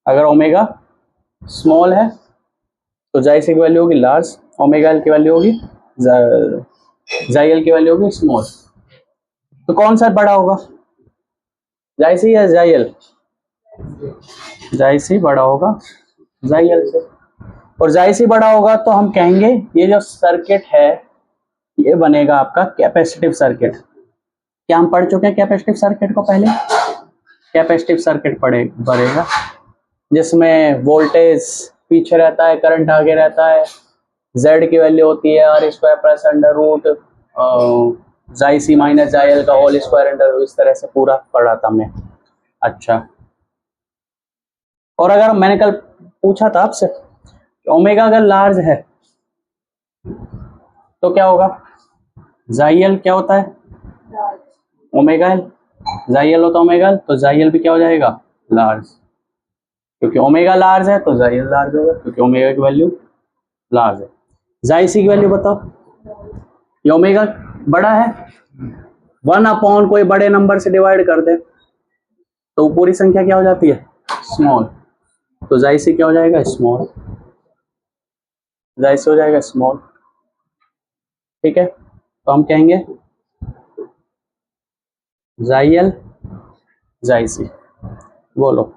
अगर omega small है तो जाइसी की वैल्यू होगी लार्ज, ओमेगा एल की वैल्यू होगी जाई एल की वैल्यू होगी स्मॉल। तो कौन सा बड़ा होगा, जाइसी या जाई एल? जाइसी बड़ा होगा जाई एल से, और जाइसी बड़ा होगा तो हम कहेंगे ये जो सर्किट है ये बनेगा आपका कैपेसिटिव सर्किट। क्या हम पढ़ चुके हैं कैपेसिटिव सर्किट को पहले? कैपेसिटिव सर्किट बनेगा जिसमें वोल्टेज पीछे रहता है, करंट आगे रहता है, Z की वैल्यू होती है R square plus under root जाई सी माइनस जाई एल का होल स्क्वायर अंडर, इस तरह से पूरा पढ़ा था हमने। अच्छा, और अगर मैंने कल पूछा था आपसे ओमेगा अगर लार्ज है तो क्या होगा, जाई एल क्या होता है ओमेगा एल, जाई एल होता है ओमेगा एल, तो जाई एल भी क्या हो जाएगा लार्ज, क्योंकि ओमेगा लार्ज है तो जाई एल लार्ज होगा, क्योंकि ओमेगा की वैल्यू लार्ज है। जाई सी की वैल्यू बताओ, ये ओमेगा बड़ा है, 1 कोई बड़े नंबर से डिवाइड कर दे तो पूरी संख्या क्या हो जाती है स्मॉल, तो जाई सी क्या हो जाएगा स्मॉल, जाई सी हो जाएगा स्मॉल। ठीक है, तो हम कहेंगे जाई एल जाई सी, बोलो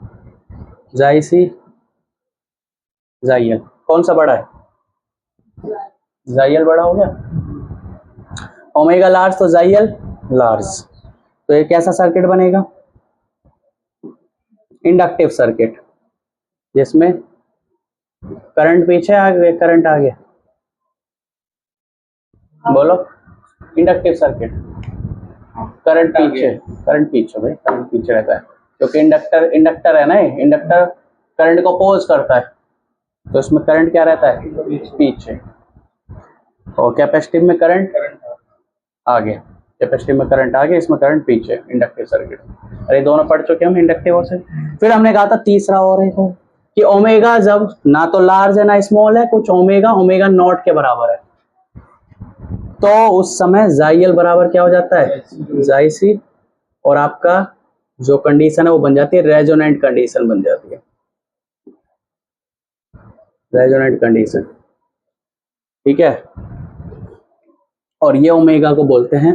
जाई सी जाई एल कौन सा बड़ा है, जाई एल बड़ा हो गया, ओमेगा लार्ज तो जाई एल लार्ज, तो ये कैसा सर्किट बनेगा, इंडक्टिव सर्किट, जिसमें करंट पीछे आगे करंट आगे, बोलो इंडक्टिव सर्किट, करंट पीछे भाई, करंट पीछे रहता है क्योंकि इंडक्टर है ना, इंडक्टर करंट को अपोज करता है, तो इसमें करंट क्या रहता है पीछे, और कैपेसिटिव में करंट आगे, कैपेसिटिव में करंट आगे, इसमें करंट पीछे, इंडक्टिव सर्किट। अरे दोनों पढ़ चुके हम इंडक्टिव और से। फिर हमने कहा था तीसरा और है कि ओमेगा जब ना तो लार्ज है ना स्मॉल है, कुछ ओमेगा नॉट के बराबर है, तो उस समय जाई एल बराबर क्या हो जाता है जाई सी, और आपका जो कंडीशन है वो बन जाती है रेजोनेंट कंडीशन बन जाती है, रेजोनेंट कंडीशन। ठीक है, और ये ओमेगा को बोलते हैं,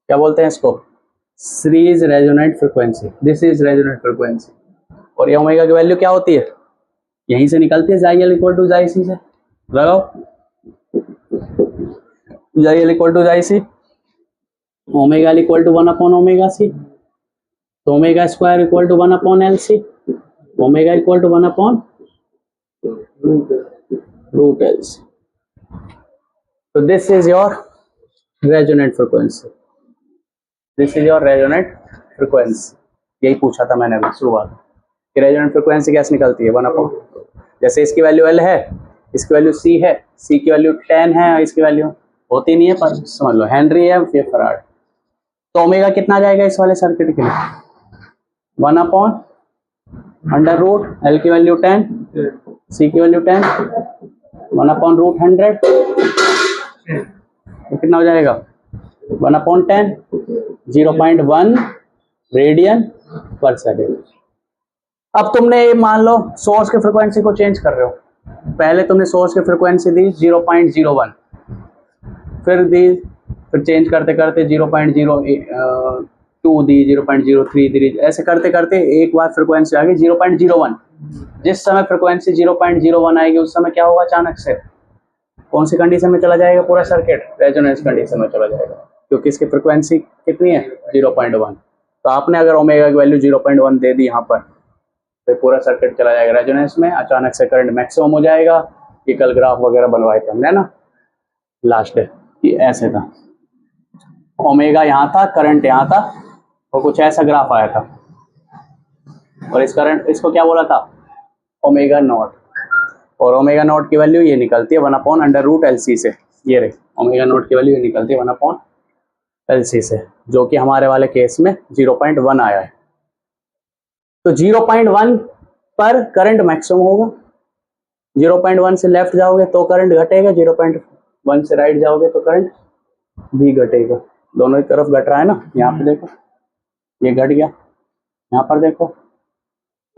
क्या बोलते हैं इसको, series resonant frequency, this is resonant frequency. और ये ओमेगा की वैल्यू क्या होती है, यहीं से निकलती है जाई एल इक्वल टू जाई सी से, लगाओ जाई एल इक्वल टू जाई C, omega L equal to 1 upon omega C, तो omega square equal to 1 upon L C, omega equal to 1 upon root L C. तो this is your resonant frequency, this is your resonant frequency. यही पूछा था मैंने अभी शुरुआत कि resonant frequency कैसे निकलती है, 1 अपॉन, जैसे इसकी वैल्यू एल है, इसकी वैल्यू सी है, सी की वैल्यू 10 है, इसकी वैल्यू होती नहीं है पर समझ लो हेनरी है, फिर फराड, तो ओमेगा कितना आ जाएगा इस वाले सर्किट के लिए 1 अपॉन अंडर रूट, एल की वैल्यू 10, सी की वैल्यू 10, 1 अपॉन रूट 100, तो कितना हो जाएगा 1 अपॉन 10, 0.1 रेडियन पर सेकेंड। अब तुमने ये मान लो सोर्स की फ्रीक्वेंसी को चेंज कर रहे हो, पहले तुमने सोर्स की फ्रीक्वेंसी दी 0.01, फिर चेंज करते करते 0.02 दी, 0.03 दी, ऐसे करते करते एक बार फ्रीक्वेंसी आ गई 0.01। जिस समय फ्रीक्वेंसी 0.01 आएगी उस समय क्या होगा, अचानक से कौन सी कंडीशन में चला जाएगा पूरा सर्किट, रेजोनेंस कंडीशन में चला जाएगा, क्योंकि इसकी फ्रीक्वेंसी कितनी है 0.1। तो आपने अगर ओमेगा की वैल्यू 0.1 दे दी यहाँ पर, तो पूरा सर्किट चला जाएगा रेजोनेंस में, अचानक से करंट मैक्सिमम हो जाएगा। ये कल ग्राफ वगैरह बनवाए थे हमने ना लास्ट डे, कि ऐसे था ओमेगा यहाँ था, करंट यहाँ था, और कुछ ऐसा ग्राफ आया था, और इस करंट इसको क्या बोला था ओमेगा नॉट, और ओमेगा नॉट की वैल्यू ये निकलती है 1 upon under root L C से, ये रही ओमेगा नॉट की वैल्यू ये निकलती है 1 अपॉन एल सी से, जो कि हमारे वाले केस में 0.1 आया है। तो 0.1 पर करंट मैक्सिमम होगा, 0.1 से लेफ्ट जाओगे तो करंट घटेगा, 0.1 से राइट जाओगे तो करंट भी घटेगा, दोनों की तरफ घट रहा है ना, यहाँ पे देखो ये घट गया, यहाँ पर देखो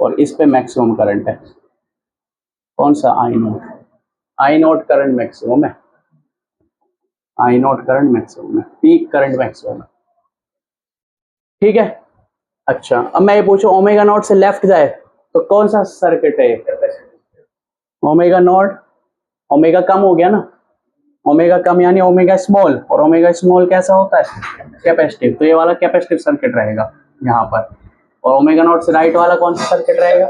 और इस पे मैक्सिमम करंट है। कौन सा? आई note. I note current maximum है, आई नोट करंट मैक्सिमम है, पीक करंट मैक्सिमम है। ठीक है। अच्छा, अब मैं ये पूछूं ओमेगा नॉट से लेफ्ट जाए तो कौन सा सर्किट है? ओमेगा नॉट, ओमेगा कम हो गया ना, ओमेगा कम यानी ओमेगा स्मॉल, और ओमेगा स्मॉल कैसा होता है? कैपेसिटिव। तो ये वाला कैपेसिटिव सर्किट रहेगा यहाँ पर। और ओमेगा नॉट से राइट वाला कौन सा सर्किट रहेगा?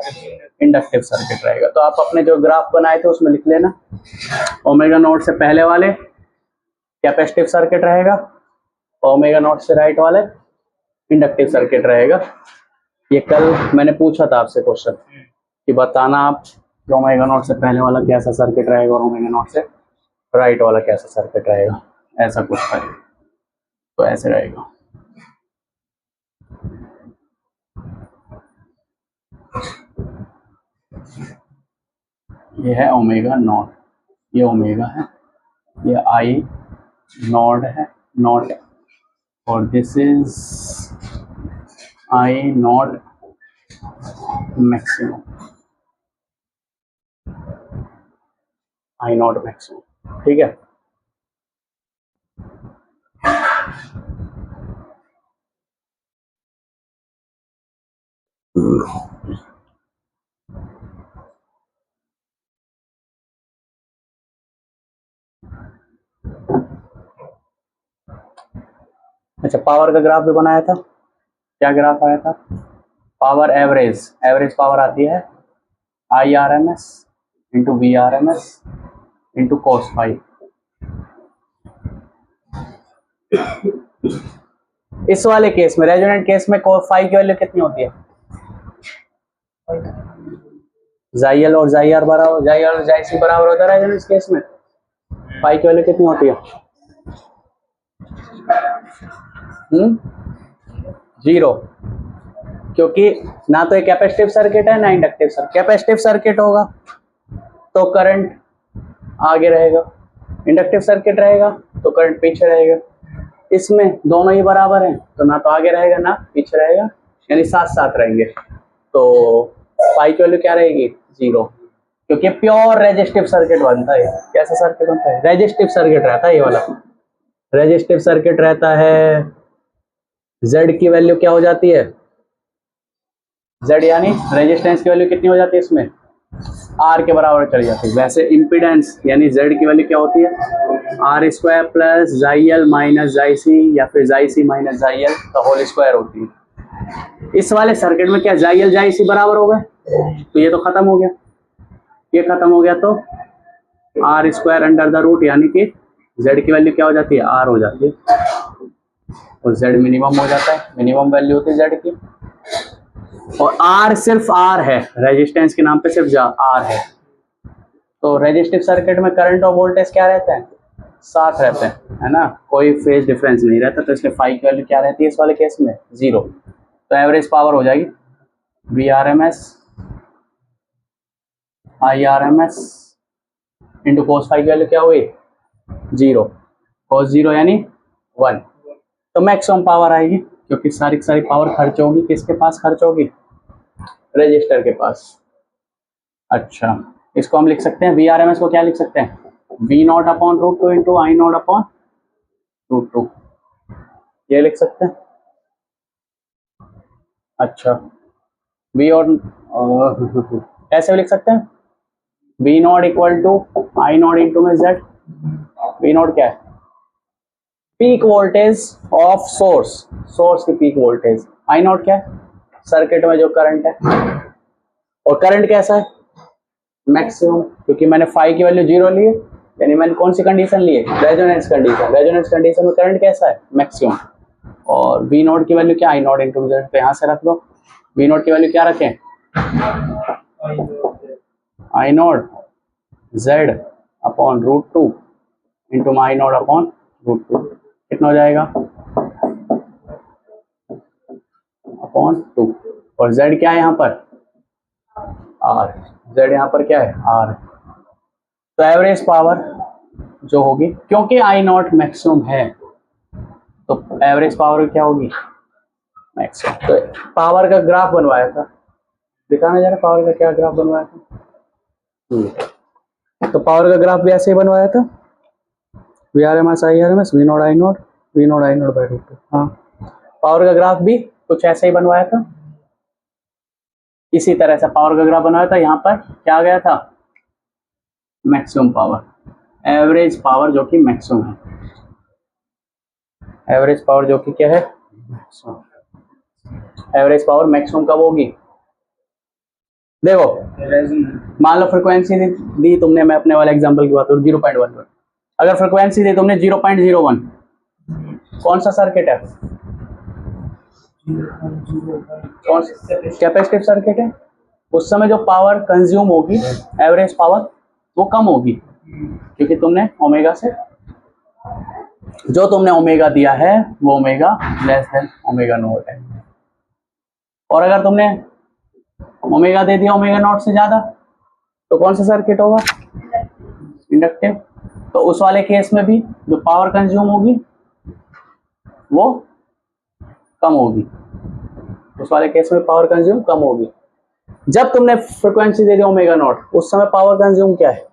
इंडक्टिव सर्किट रहेगा। तो आप अपने जो ग्राफ बनाए थे उसमें लिख लेना, ओमेगा नॉट से पहले वाले कैपेसिटिव सर्किट रहेगा, ओमेगा नॉट से राइट वाले इंडक्टिव सर्किट रहेगा। ये कल मैंने पूछा था आपसे क्वेश्चन कि बताना आप कि ओमेगा नॉट से पहले वाला कैसा सर्किट रहेगा और ओमेगा नॉट से राइट वाला कैसा सर्किट रहेगा, ऐसा कुछ है। तो ऐसे रहेगा। ये है ओमेगा नॉट, ये ओमेगा है, ये आई नॉट है, नॉट, और this is I naught maximum, I naught maximum. ठीक है। अच्छा, पावर का ग्राफ भी बनाया था। क्या ग्राफ आया था? पावर एवरेज, एवरेज पावर आती है I R M S into V R M S into cos phi. इस वाले केस में, रेजोनेंट केस में कॉस फाई की वैल्यू कितनी होती है? जाइएल और जाई आर बराबर, जाई और जाई सी बराबर होता है रेजोनेंस केस में। फाई की वैल्यू कितनी होती है? 0, क्योंकि ना तो एक कैपेसिटिव सर्किट है ना इंडक्टिव सर्किट। कैपेसिटिव सर्किट होगा तो करंट आगे रहेगा, इंडक्टिव सर्किट रहेगा तो करंट पीछे रहेगा। इसमें दोनों ही बराबर हैं तो ना तो आगे रहेगा ना पीछे रहेगा, यानी साथ साथ रहेंगे। तो पाई की वैल्यू क्या रहेगी? 0, क्योंकि प्योर रेजिस्टिव सर्किट बनता है। कैसा सर्किट बनता है? रेजिस्टिव सर्किट रहता है ये वाला। रेजिस्टिव सर्किट रहता है, Z की वैल्यू क्या हो जाती है? Z यानी रेजिस्टेंस की वैल्यू कितनी हो जाती है इसमें? R के बराबर चली जाती है। वैसे इम्पीडेंस यानी Z की वैल्यू क्या होती है? R² plus JL minus JC या फिर JC माइनस JL का होल स्क्वायर होती है। इस वाले सर्किट में क्या JL JC बराबर हो गए? तो ये तो खत्म हो गया, ये खत्म हो गया, तो R² अंडर द रूट यानी कि Z की वैल्यू क्या हो जाती है? R हो जाती है, और Z मिनिमम हो जाता है, मिनिमम वैल्यू होती है Z की। और R सिर्फ R है, रेजिस्टेंस के नाम पे सिर्फ R है। तो रेजिस्टिव सर्किट में करंट और वोल्टेज क्या रहते हैं? साथ रहते हैं, है ना, कोई फेज डिफरेंस नहीं रहता। तो इसलिए फाई की वैल्यू क्या रहती है इस वाले केस में? 0। तो एवरेज पावर हो जाएगी VRMS IRMS into cos phi की वैल्यू क्या हुई? 0, कॉस 0 यानी 1। तो मैक्सिमम पावर आएगी, क्योंकि सारी की सारी पावर खर्च होगी किसके पास? खर्च होगी रजिस्टर के पास। अच्छा, इसको हम लिख सकते हैं VRMS को क्या लिख सकते हैं? V0 upon root 2 into I naught upon root 2, ये लिख सकते हैं। अच्छा, V और कैसे लिख सकते हैं? V0 equal to I naught into में Z। V0 क्या है? Peak voltage of source, source की पीक वोल्टेज। आई नॉट क्या है? सर्किट में जो करंट है। और करंट कैसा है? मैक्सिमम, क्योंकि मैंने फाई की वैल्यू 0 ली है, यानी मैंने कौन सी कंडीशन ली है? Resonance condition. रेजोनेंस कंडीशन में करंट कैसा है? मैक्सिमम। और V0 की वैल्यू क्या? आई नॉट इंटू Z। तो यहाँ से रख दो, V0 की वैल्यू क्या रखें? I naught Z upon root 2 into I naught upon root 2। कितना हो जाएगा? अपॉन 2। और Z क्या है यहाँ पर? R। Z यहाँ पर क्या है? R। तो एवरेज पावर जो होगी, क्योंकि आई नॉट मैक्सिमम है तो एवरेज पावर क्या होगी? मैक्सिमम। तो पावर का ग्राफ बनवाया था, दिखाना जरा पावर का क्या ग्राफ बनवाया था। तो पावर का ग्राफ भी ऐसे ही बनवाया था, V R M S I R M S, V naught I naught, V naught I naught by root two. हाँ, पावर का ग्राफ भी कुछ ऐसे ही बनवाया था, इसी तरह से पावर का ग्राफ बनवाया था। यहाँ पर क्या आ गया था, मैक्सिमम पावर, एवरेज पावर जो कि मैक्सिमम है, एवरेज पावर जो कि क्या है, एवरेज पावर मैक्सिमम कब होगी। देखो मान लो फ्रीक्वेंसी दी तुमने, मैं अपने वाले एग्जांपल की बात करूं 0.1, अगर फ्रीक्वेंसी दी तुमने 0.01, कौन सा सर्किट है, कौन सा कैपेसिटिव सर्किट है। उस समय जो पावर कंज्यूम होगी, एवरेज पावर, वो कम होगी, क्योंकि तुमने ओमेगा से, जो तुमने ओमेगा दिया है वो omega less than omega naught है। और अगर तुमने ओमेगा दे दिया ओमेगा नॉट से ज्यादा, तो कौन सा सर्किट होगा, इंडक्टिव। तो उस वाले केस में भी जो पावर कंज्यूम होगी वो कम होगी, उस वाले केस में पावर कंज्यूम कम होगी। जब तुमने फ्रीक्वेंसी दे दी ओमेगा नॉट, उस समय पावर कंज्यूम क्या है,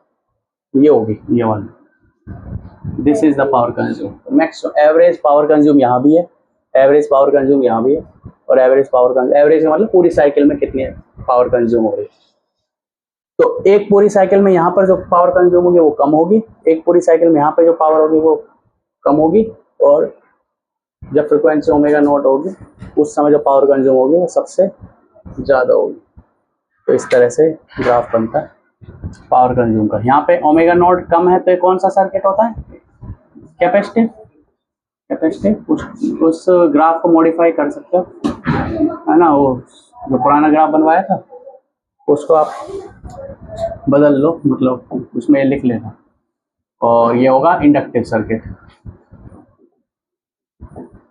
ये होगी, ये वाली, this is the power consume. Maximum average power consume यहाँ भी है, एवरेज पावर कंज्यूम यहाँ भी है, और एवरेज पावर कंज्यूम, एवरेज मतलब पूरी साइकिल में कितनी पावर कंज्यूम हो रही है। तो एक पूरी साइकिल में यहाँ पर जो पावर कंज्यूम होगी वो कम होगी, एक पूरी साइकिल में यहाँ पर जो पावर होगी वो कम होगी, और जब फ्रीक्वेंसी ओमेगा नॉट होगी उस समय जो पावर कंज्यूम होगी वो सबसे ज्यादा होगी। तो इस तरह से ग्राफ बनता है पावर कंज्यूम का। यहाँ पे ओमेगा नॉट कम है तो ये कौन सा सर्किट होता है, कैपेसिटिव। कैपेसिटिव उस ग्राफ को मॉडिफाई कर सकते हो, है ना, वो जो पुराना ग्राफ बनवाया था उसको आप बदल लो, मतलब उसमें लिख लेना, और ये होगा इंडक्टिव सर्किट।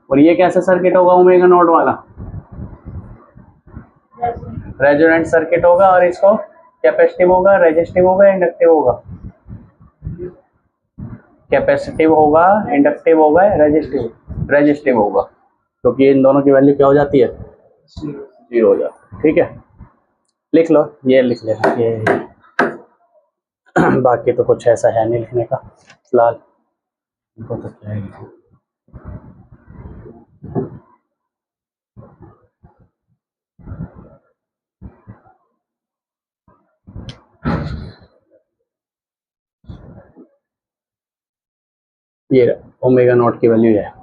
और ये कैसा सर्किट होगा ओमेगा नॉट वाला, रेजोनेंट सर्किट होगा, और इसको कैपेसिटिव होगा, रेजिस्टिव होगा, इंडक्टिव होगा, कैपेसिटिव होगा, इंडक्टिव होगा, रेजिस्टिव होगा, क्योंकि इन दोनों की वैल्यू क्या हो जाती है, 0 हो जाती है। ठीक है, लिख लो, ये लिख लेना ये बाकी तो कुछ ऐसा है नहीं लिखने का फिलहाल, इनको तो क्या है। ये ओमेगा नॉट की वैल्यू है,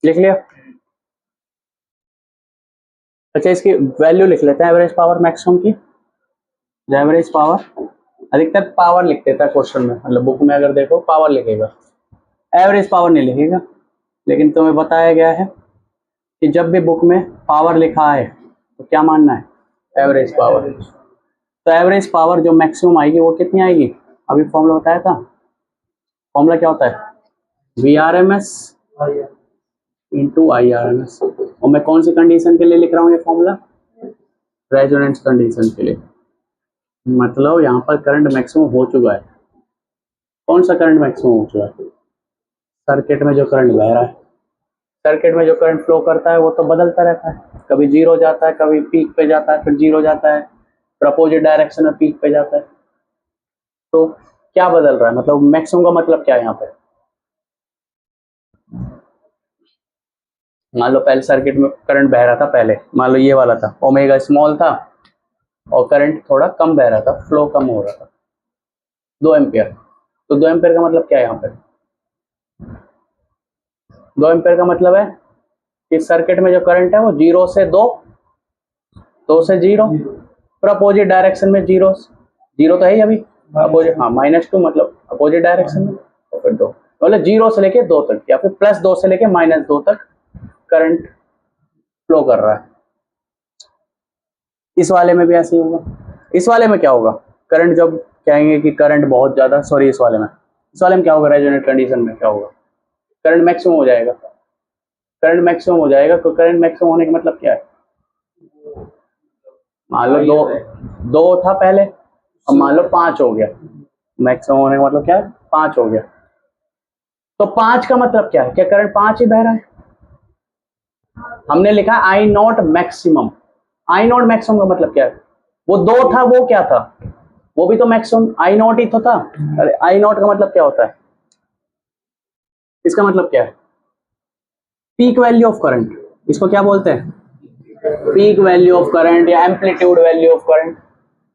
लिख लिया। अच्छा, इसकी वैल्यू लिख लेते हैं एवरेज पावर मैक्सिमम की। एवरेज पावर, अधिकतर पावर लिख देता है क्वेश्चन में, मतलब बुक में अगर देखो पावर लिखेगा, एवरेज पावर नहीं लिखेगा, लेकिन तुम्हें बताया गया है कि जब भी बुक में पावर लिखा है तो क्या मानना है, एवरेज पावर। तो एवरेज पावर जो मैक्सिमम आएगी वो कितनी आएगी, अभी फॉर्मूला बताया था, फॉर्मूला क्या होता है, V R M S into I R M S. और मैं कौन सी कंडीशन के लिए लिख रहा हूँ ये फॉर्मूला, रेजोनेंस कंडीशन के लिए, मतलब यहाँ पर करंट मैक्सिमम हो चुका है। कौन सा करंट मैक्सिमम हो चुका है, सर्किट में जो करंट बह रहा है, सर्किट में जो करंट फ्लो करता है वो तो बदलता रहता है, कभी 0 जाता है, कभी पीक पे जाता है, फिर 0 जाता है, फिर अपोजिट डायरेक्शन में पीक पे जाता है। तो क्या बदल रहा है, मतलब मैक्सिमम का मतलब क्या है यहाँ पे, मान लो पहले सर्किट में करंट बह रहा था, पहले मान लो ये वाला था, ओमेगा स्मॉल था और करंट थोड़ा कम बह रहा था, फ्लो कम हो रहा था 2 एम्पियर। तो 2 एम्पियर का मतलब क्या है यहाँ पे, 2 एम्पेयर का मतलब है कि सर्किट में जो करंट है वो 0 से 2, 2 से 0, फिर अपोजिट डायरेक्शन में 0 तो है ही अभी अपोजिट, हाँ -2 मतलब अपोजिट डायरेक्शन में, तो फिर 2 मतलब 0 से लेके 2 तक या फिर +2 से लेके -2 तक करंट फ्लो कर रहा है। इस वाले में भी ऐसे ही होगा। इस वाले में क्या होगा, करंट जब कहेंगे कि करंट बहुत ज्यादा, सॉरी इस वाले में क्या होगा, रेजोनेंट कंडीशन में क्या होगा, करंट मैक्सिमम हो जाएगा। करंट मैक्सिमम हो जाएगा, तो करंट मैक्सिमम होने का मतलब क्या है, मान लो 2 था पहले, अब मान लो 5 हो गया। मैक्सिमम होने का मतलब क्या है, 5 हो गया। तो 5 का मतलब क्या है, क्या करंट 5 ही बह रहा है। हमने लिखा I naught maximum. I naught maximum का मतलब क्या है, वो 2 था, वो क्या था, वो भी तो मैक्सिमम आई नॉट ही तो था। अरे आई नॉट का मतलब क्या होता है, इसका मतलब क्या है, पीक वैल्यू ऑफ करंट। इसको क्या बोलते हैं, पीक वैल्यू ऑफ करंट या एम्पलीट्यूड वैल्यू ऑफ करंट।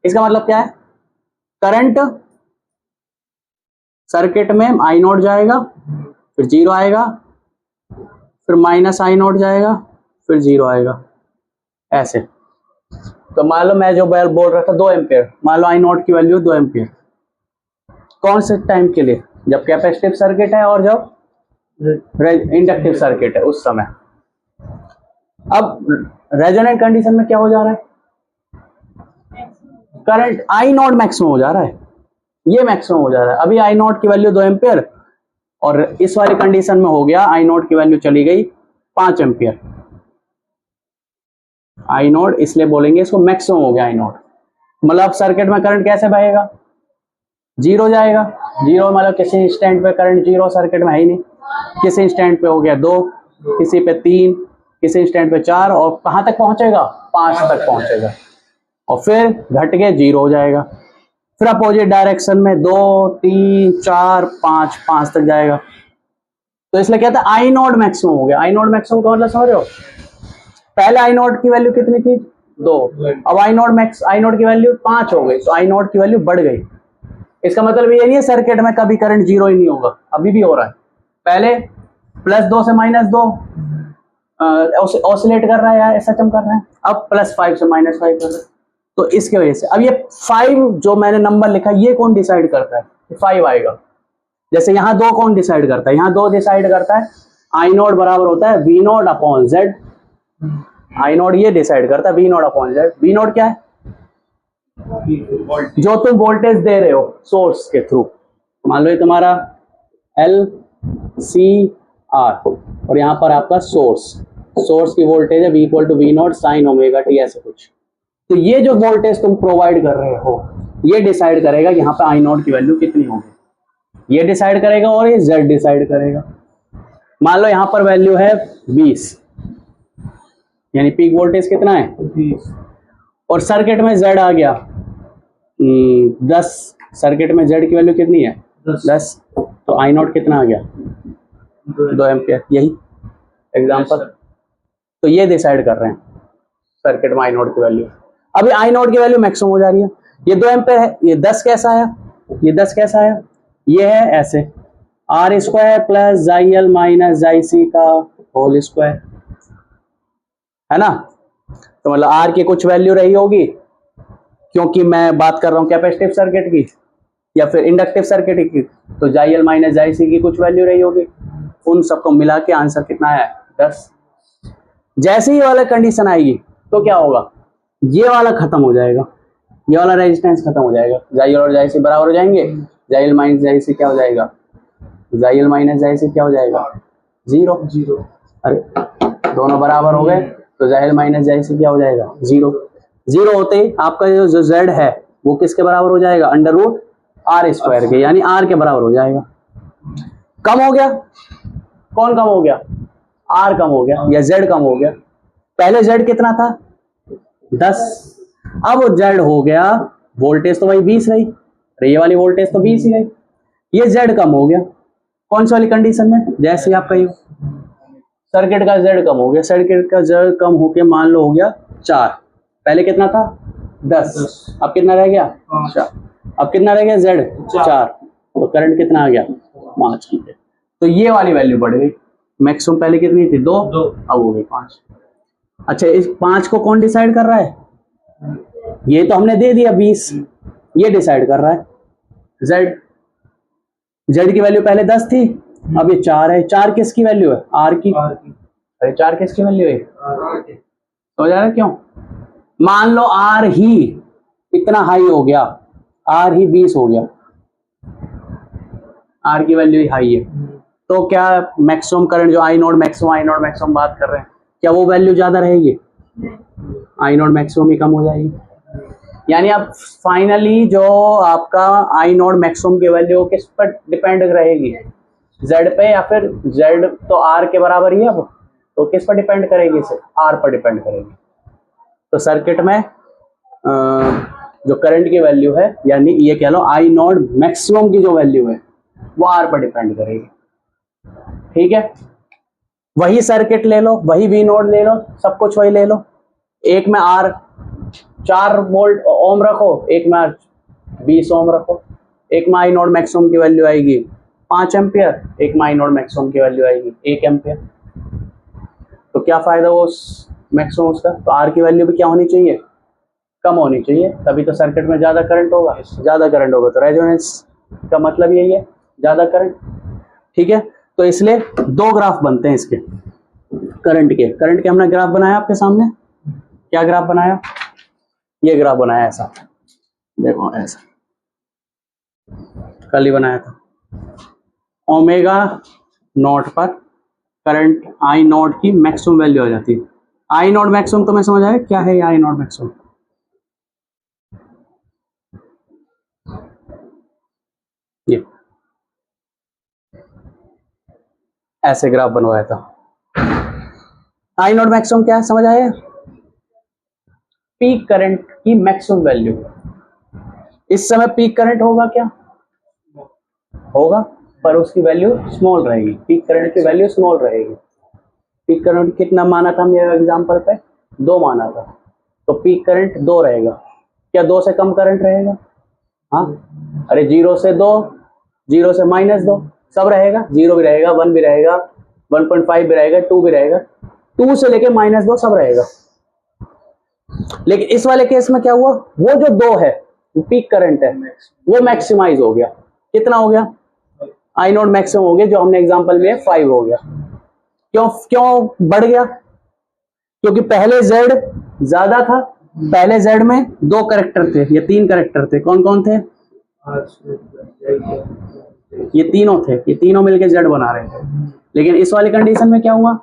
इसका मतलब क्या है, करंट सर्किट में आई नॉट जाएगा, फिर 0 आएगा, फिर माइनस आई नॉट जाएगा, फिर 0 आएगा, ऐसे। तो मान लो मैं जो बोल रहा था 2 एम्पेयर, मान लो आई नॉट की वैल्यू 2 एम्पेयर, कौन से टाइम के लिए, जब कैपेसिटिव सर्किट है और जब इंडक्टिव सर्किट है उस समय। अब रेजोनेंट कंडीशन में क्या हो जा रहा है, करंट आई नॉट मैक्सिमम हो जा रहा है, ये मैक्सिमम हो जा रहा है। अभी आई नॉट की वैल्यू 2 एम्पियर और इस वाली कंडीशन में हो गया आई नॉट की वैल्यू चली गई 5 एम्पियर। आई नॉट इसलिए बोलेंगे इसको मैक्सिमम हो गया आई नॉट, मतलब सर्किट में करंट कैसे बहेगा, 0 जाएगा। 0 मतलब किसी इंस्टेंट पे करंट 0 सर्किट में है ही नहीं, किसी इंस्टेंट पे हो गया 2, किसी पे 3, किसी इंस्टेंट पे 4 और कहां तक पहुंचेगा, 5 तक पहुंचेगा और फिर घट के 0 हो जाएगा। फिर अपोजिट डायरेक्शन में 2, 3, 4, 5 तक जाएगा। तो इसलिए कहते हैं आई नॉट मैक्सिमम हो गया। आई नॉट मैक्सिमम का मतलब समझ रहे हो, पहले आई नॉट की वैल्यू कितनी थी, 2, अब आई नॉट की वैल्यू 5 हो गई, तो आई नॉट की वैल्यू बढ़ गई। इसका मतलब ये नहीं है सर्किट में कभी करंट 0 ही नहीं होगा, अभी भी हो रहा है। पहले +2 से -2 ऑसिलेट कर रहा है, ऐसा चम कर रहा है, अब +5 से -5 कर रहा है। तो इसके वजह से अब ये 5 जो मैंने नंबर लिखा ये कौन डिसाइड करता है, 5 आएगा। जैसे यहाँ 2 कौन डिसाइड करता है, यहाँ 2 डिसाइड करता है, आई नॉट बराबर होता है V0/Z। आई नॉट ये डिसाइड करता है V0/Z। V0 क्या है, जो तुम वोल्टेज दे रहे हो सोर्स के थ्रू। मान लो ये तुम्हारा LCR और यहाँ पर आपका सोर्स की वोल्टेज है V=V0 sin ωt ऐसे कुछ। तो ये जो वोल्टेज तुम प्रोवाइड कर रहे हो ये डिसाइड करेगा यहाँ पे आई नॉट की वैल्यू कितनी होगी, ये डिसाइड करेगा और ये Z डिसाइड करेगा। मान लो यहाँ पर वैल्यू है 20, यानी पीक वोल्टेज कितना है 20 और सर्किट में Z आ गया 10। सर्किट में Z की वैल्यू कितनी है 10, तो आई नॉट कितना आ गया 2 एम्पियर। यही एग्जांपल, तो ये डिसाइड कर रहे हैं सर्किट में आई नॉट की वैल्यू। अभी आई नॉट की वैल्यू मैक्सिमम हो जा रही है, ये 2 एम्पियर है, ये 10 कैसा है, ये 10 कैसा है, ये है ऐसे R² + XL - XC का होल स्क्वायर, है ना। तो मतलब R की कुछ वैल्यू रही होगी, क्योंकि मैं बात कर रहा हूं कैपेसिटिव सर्किट की या फिर इंडक्टिव सर्किट की, तो XL - XC की कुछ वैल्यू रही होगी, उन सबको मिला के आंसर कितना है 10। जैसे ही वाला कंडीशन आएगी तो क्या होगा, ये वाला खत्म हो जाएगा, ये वाला रेजिस्टेंस खत्म हो जाएगा, XL और XC बराबर हो जाएंगे, XL - XC क्या हो जाएगा, XL - XC क्या हो जाएगा 0। अरे दोनों बराबर हो गए तो XL - XC क्या हो जाएगा 0 होते ही आपका जो Z है वो किसके बराबर हो जाएगा, √R² के, यानी R के बराबर हो जाएगा। कम हो गया, कौन कम हो गया, R कम हो गया या Z कम हो गया। पहले Z कितना था 10, अब Z हो गया, वोल्टेज तो वही 20 रही, ये वाली वोल्टेज तो 20 ही रही, ये Z कम हो गया। कौन सी वाली कंडीशन में, जैसे आप कहिए सर्किट का Z कम हो गया, सर्किट का Z कम होके मान लो हो गया 4, पहले कितना था 10, अब कितना रह गया 4, अब कितना रह गया Z 4, तो करंट कितना आ गया 5 की। तो ये वाली वैल्यू बढ़ गई, मैक्सिमम पहले कितनी थी? 2, अब हो गई 5। अच्छा, इस 5 को कौन डिसाइड कर रहा है? ये तो हमने दे दिया 20, ये डिसाइड कर रहा है z। z की वैल्यू पहले 10 थी, अब ये 4 है। 4 किसकी वैल्यू है? r की। अरे 4 किसकी वैल्यू है? तो जा रहा है क्यों? मान लो r ही इतना हाई हो गया, r ही 20 हो गया, r की वैल्यू ही हाई है, तो क्या मैक्सिमम करंट जो आई नोड मैक्सिमम बात कर रहे हैं, क्या वो वैल्यू ज्यादा रहेगी? आई नोड मैक्सिमम ही कम हो जाएगी। यानी अब फाइनली जो आपका आई नोड मैक्सिमम की वैल्यू किस पर डिपेंड रहेगी? z पे, या फिर z तो r के बराबर ही है अब, तो किस पर डिपेंड करेगी? इसे r पर डिपेंड करेगी। तो सर्किट में जो करंट की वैल्यू है, यानी ये कह लो आई नोड मैक्सिमम की जो वैल्यू है वो r पर डिपेंड करेगी। ठीक है, वही सर्किट ले लो, वही वी नोड ले लो, सब कुछ वही ले लो। एक में r 4 वोल्ट ओम रखो, एक में r 20 ओम रखो। एक में आई नोड मैक्सिमम की वैल्यू आएगी 5 एम्पियर, एक में आई नोड मैक्सिमम की वैल्यू आएगी 1 एम्पियर। तो क्या फायदा हो उस मैक्सिमम उसका? तो r की वैल्यू भी क्या होनी चाहिए? कम होनी चाहिए, तभी तो सर्किट में ज्यादा करंट होगा। ज्यादा करंट होगा तो रेजोनेंस का मतलब यही है, ज्यादा करंट। ठीक है, तो इसलिए 2 ग्राफ बनते हैं इसके करंट के हमने ग्राफ बनाया आपके सामने। क्या ग्राफ बनाया? ये ग्राफ बनाया ऐसा, देखो ऐसा कल ही बनाया था। ओमेगा नॉट पर करंट आई नॉट की मैक्सिमम वैल्यू आ जाती है। आई नॉट मैक्सिमम तुम्हें समझ आया क्या है? ये आई नॉट मैक्सिमम ये ऐसे ग्राफ बनवाया था। आई नॉट मैक्सिमम क्या है समझ आया? पीक करंट की मैक्सिमम वैल्यू। इस समय पीक करंट होगा क्या? होगा, पर उसकी वैल्यू स्मॉल रहेगी। पीक करंट की वैल्यू स्मॉल रहेगी। पीक करंट कितना माना था हमने एग्जांपल पे? 2 माना था, तो पीक करंट 2 रहेगा। क्या 2 से कम करंट रहेगा? हाँ, अरे 0 से 2, 0 से -2 सब रहेगा। 0 भी रहेगा, 1 भी रहेगा, 1.5 भी रहेगा, 2 भी रहेगा, 2 से लेके -2 सब रहेगा। लेकिन इस वाले केस में क्या हुआ? वो जो 2 है पीक करंट है, वो मैक्सिमाइज हो गया। कितना हो गया? आई नोट मैक्सिमम हो गया, जो हमने एग्जांपल में 5 हो गया। क्यों बढ़ गया? क्योंकि पहले z ज्यादा था, पहले z में 2 कैरेक्टर थे या 3 कैरेक्टर थे। कौन कौन थे? ये तीनों थे, ये तीनों मिलके z बना रहे थे। लेकिन इस वाली कंडीशन में क्या हुआ?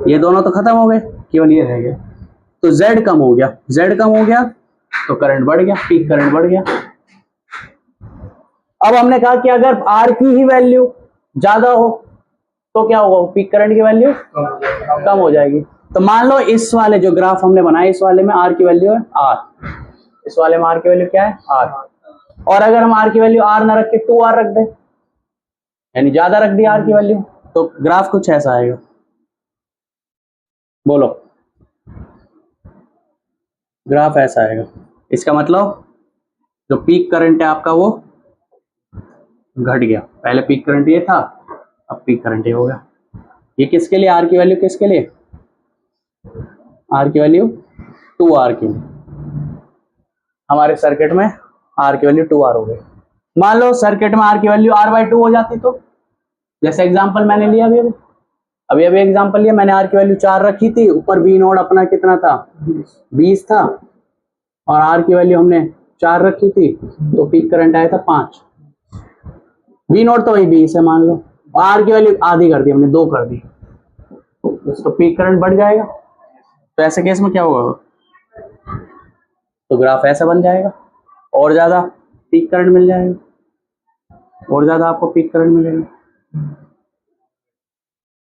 ये दोनों तो खत्म हो गए, केवल ये रह गए। तो z कम हो गया, z कम हो गया तो करंट बढ़ गया, पीक करंट बढ़ गया। अब हमने कहा कि अगर r की ही वैल्यू ज्यादा हो तो क्या होगा? पीक करंट की वैल्यू कम हो जाएगी। तो मान लो इस वाले जो ग्राफ हमने बनाया, इस वाले में r की वैल्यू है r, इस वाले में r की वैल्यू क्या है? r। और अगर हम r की वैल्यू r ना रख के 2r रख दे, यानी ज्यादा रख दी r की वैल्यू, तो ग्राफ कुछ ऐसा आएगा। बोलो, ग्राफ ऐसा आएगा। इसका मतलब जो पीक करंट है आपका वो घट गया। पहले पीक करंट ये था, अब पीक करंट ये हो गया। ये किसके लिए? r की वैल्यू किसके लिए? r की वैल्यू 2r के लिए। हमारे सर्किट में r की वैल्यू 2r हो गई। मान लो सर्किट में r की वैल्यू r/2 हो जाती, तो जैसे एग्जांपल मैंने लिया अभी एग्जांपल लिया मैंने, r की वैल्यू 4 रखी थी, ऊपर v नोड अपना कितना था? 20 था, और r की वैल्यू हमने 4 रखी थी, तो पीक करंट आया था 5। v नोट तो वही 20 है मान लो, r की वैल्यू आधी कर दी हमने, 2 कर दी, तो पीक करंट बढ़ जाएगा। तो ऐसे केस में क्या होगा? तो ग्राफ ऐसा बन जाएगा, और ज्यादा पीक करंट मिल जाएगा, और ज्यादा आपको पीक करंट मिलेगा,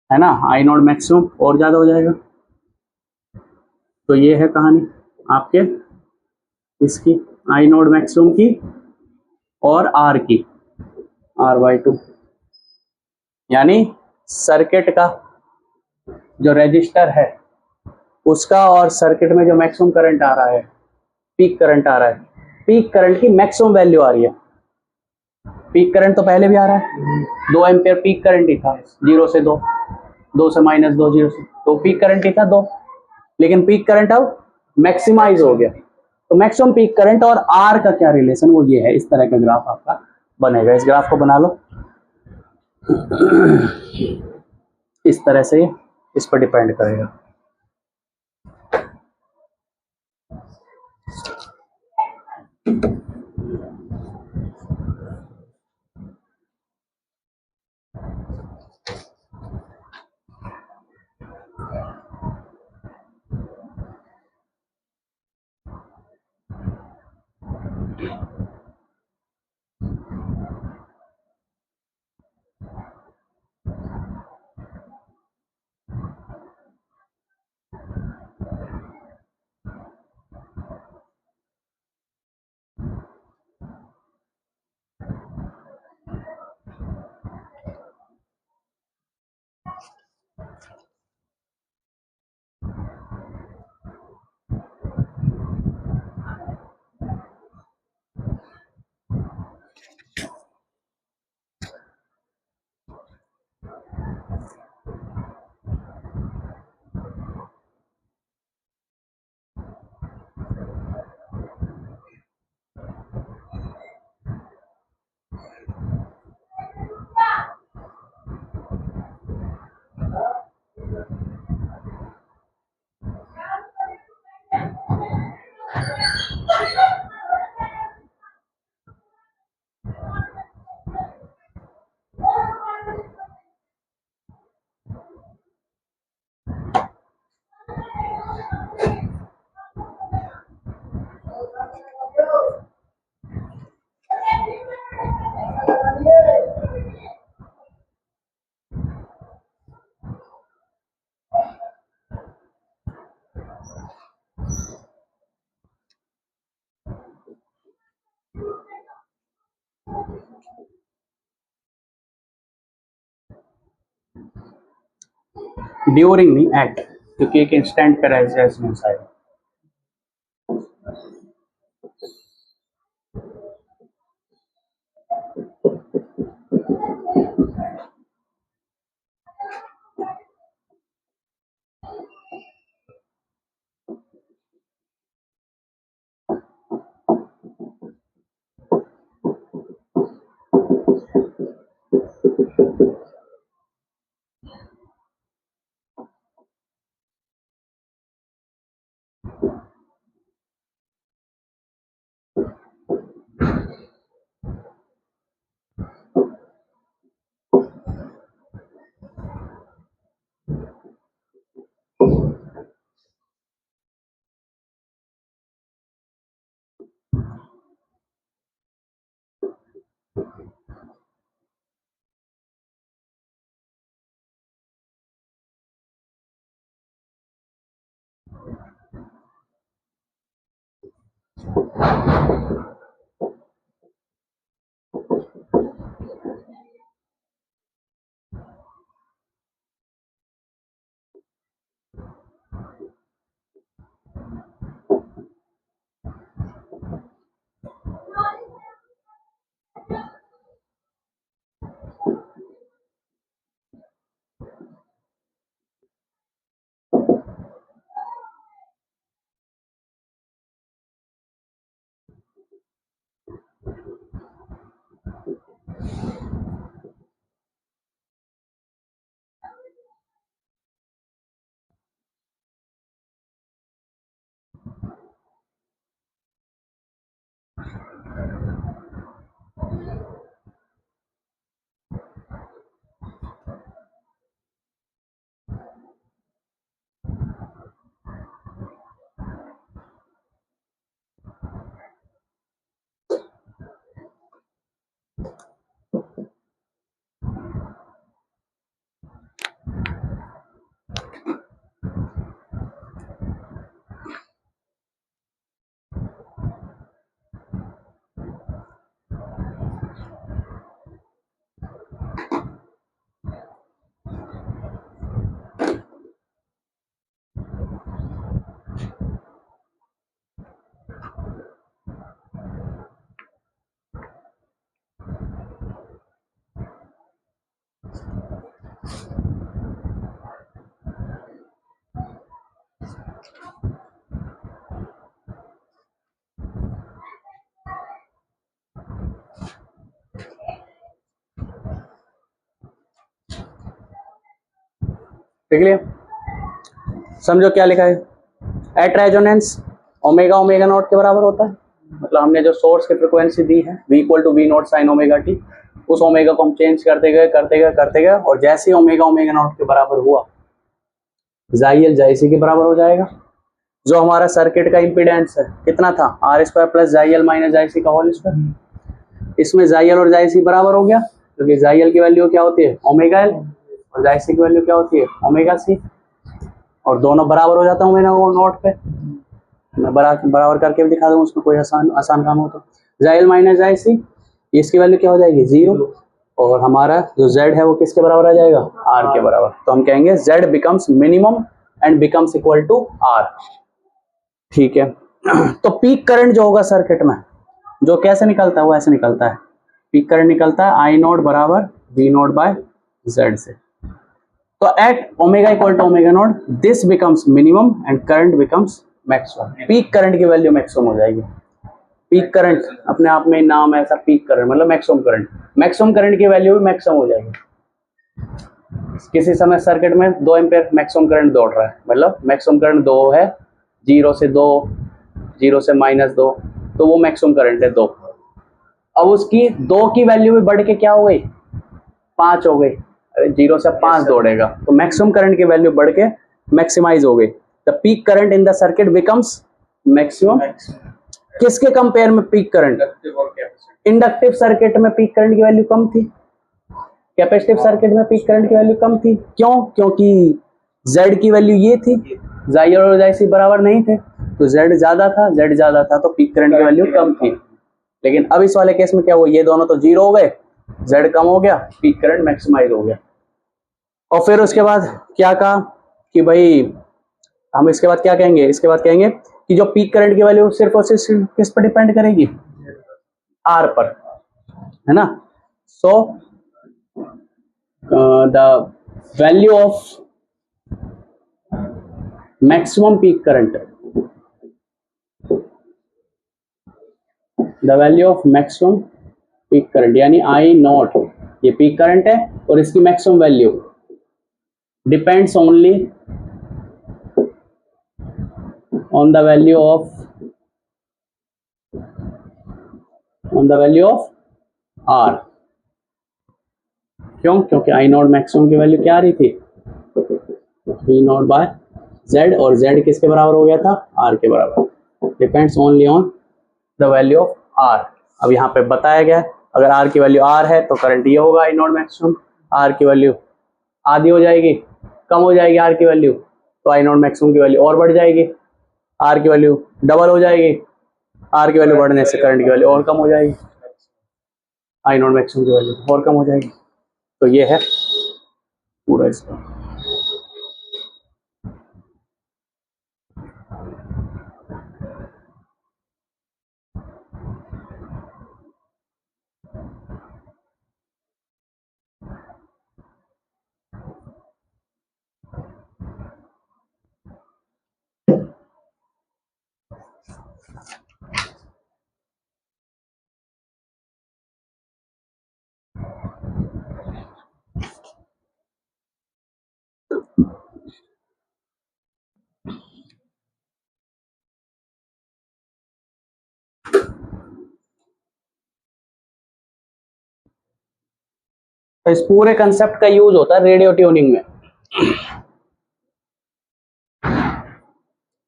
है ना? आई नोट मैक्सिमम और ज्यादा हो जाएगा। तो ये है कहानी आपके इसकी, आई नोट मैक्सिमम की और r की, r/2। यानी सर्किट का जो रेजिस्टर है उसका और सर्किट में जो मैक्सिमम करंट आ रहा है, पीक करंट आ रहा है, पीक करंट की मैक्सिमम वैल्यू आ रही है। पीक करंट तो पहले भी आ रहा है, 2 एम्पियर पीक करंट ही था, 0 से 2। 2 से माइनस 2 0 से, तो पीक करंट ही था 2, लेकिन पीक करंट अब मैक्सिमाइज हो गया। तो मैक्सिमम पीक करंट और आर का क्या रिलेशन, वो ये है। इस तरह का ग्राफ आपका बनेगा। इस ग्राफ को बना लो इस तरह से, इस पर डिपेंड करेगा। ड्यूरिंग नहीं, एट, क्योंकि एक इंस्टेंट पे रेजिस्टेंस आएगा। ठीक है, समझो क्या लिखा है। At resonance omega omega naught के बराबर होता है, मतलब हमने जो सोर्स की फ्रीक्वेंसी दी है v equal to V naught sine omega t, उस ओमेगा को हम चेंज करते गए और जैसे ही ओमेगा ओमेगा नॉट के बराबर हुआ जाइल जाइसी के बराबर हो जाएगा। जो हमारा सर्किट का इम्पीडेंस है कितना था, आर स्क्वायर प्लस जाइल माइनस जाइसी का होल स्क्वायर। इसमें जाइल और जाइसी बराबर हो गया, क्योंकि जाइल की वैल्यू क्या होती है ओमेगा एल और जाइसी की वैल्यू क्या होती है ओमेगा सी, और दोनों बराबर हो जाता है ओमेगा नॉट पे। मैं बराबर करके भी दिखा दूँ, उसमें कोई आसान काम हो तो। जाइल माइनस जाइसी, इसकी वैल्यू क्या हो जाएगी 0, और हमारा जो z है वो किसके बराबर आ जाएगा r के बराबर। तो हम कहेंगे z becomes minimum and becomes equal to r। ठीक है, तो पीक करंट जो होगा सर्किट में, जो कैसे निकलता है वो ऐसे निकलता है, पीक करंट निकलता है आई नॉट बराबर वी नॉट बाय जेड से। तो at omega equal to omega naught this becomes minimum and current becomes maximum. Peak current की वैल्यू मैक्सिमम हो जाएगी। पीक करंट अपने आप में नाम है ऐसा, पीक करंट मतलब मैक्सिमम करंट, मैक्सिमम करंट की वैल्यू भी मैक्सिमम हो जाएगी। किसी समय सर्किट में 2 एम्पीयर मैक्सिमम करंट दौड़ रहा है, मतलब मैक्सिमम करंट 2 है, 0 से 2, 0 से -2, तो वो मैक्सिमम करंट है 2। अब उसकी 2 की वैल्यू भी बढ़ के क्या हो गई 5 हो गई, 0 से 5 दौड़ेगा तो मैक्सिमम करंट की वैल्यू बढ़ के मैक्सिमाइज हो गई। The peak current in the circuit becomes maximum. किसके कंपेयर में पीक करंट, इंडक्टिव सर्किट में पीक करंट की वैल्यू कम थी, कैपेसिटिव सर्किट में पीक करंट की वैल्यू कम थी। क्यों, क्योंकि Z की वैल्यू ये थी, जाइल और जाइसी बराबर नहीं थे, तो Z ज्यादा था तो पीक करंट की वैल्यू कम थी। लेकिन अब इस वाले केस में क्या हुआ, ये दोनों तो 0 हो गए, Z कम हो गया, पीक करंट मैक्सिमाइज हो गया। और फिर उसके बाद क्या कहा कि भाई हम इसके बाद क्या कहेंगे, इसके बाद कहेंगे कि जो पीक करंट की वैल्यू सिर्फ और सिर्फ किस पर डिपेंड करेगी, R पर, है ना। So the value of maximum peak current, the value of maximum peak current यानी आई नॉट, ये पीक करंट है और इसकी maximum value depends only on the value of R। क्यों, क्योंकि आई नॉट मैक्सिमम की वैल्यू क्या आ रही थी V नॉट बाय Z, और Z किसके बराबर हो गया था R के बराबर। Depends only on the value of R। अब यहाँ पे बताया गया अगर R की वैल्यू R है तो करंट ये होगा आई नॉट मैक्सिमम, R की वैल्यू आधी हो जाएगी, कम हो जाएगी R की वैल्यू, तो आई नॉट मैक्सिमम की वैल्यू और बढ़ जाएगी, R की वैल्यू डबल हो जाएगी, R की वैल्यू बढ़ने से करंट की वैल्यू और कम हो जाएगी, आई नॉट मैक्सिमम की वैल्यू और कम हो जाएगी। तो ये है पूरा इसका। तो इस पूरे कंसेप्ट का यूज होता है रेडियो ट्यूनिंग में।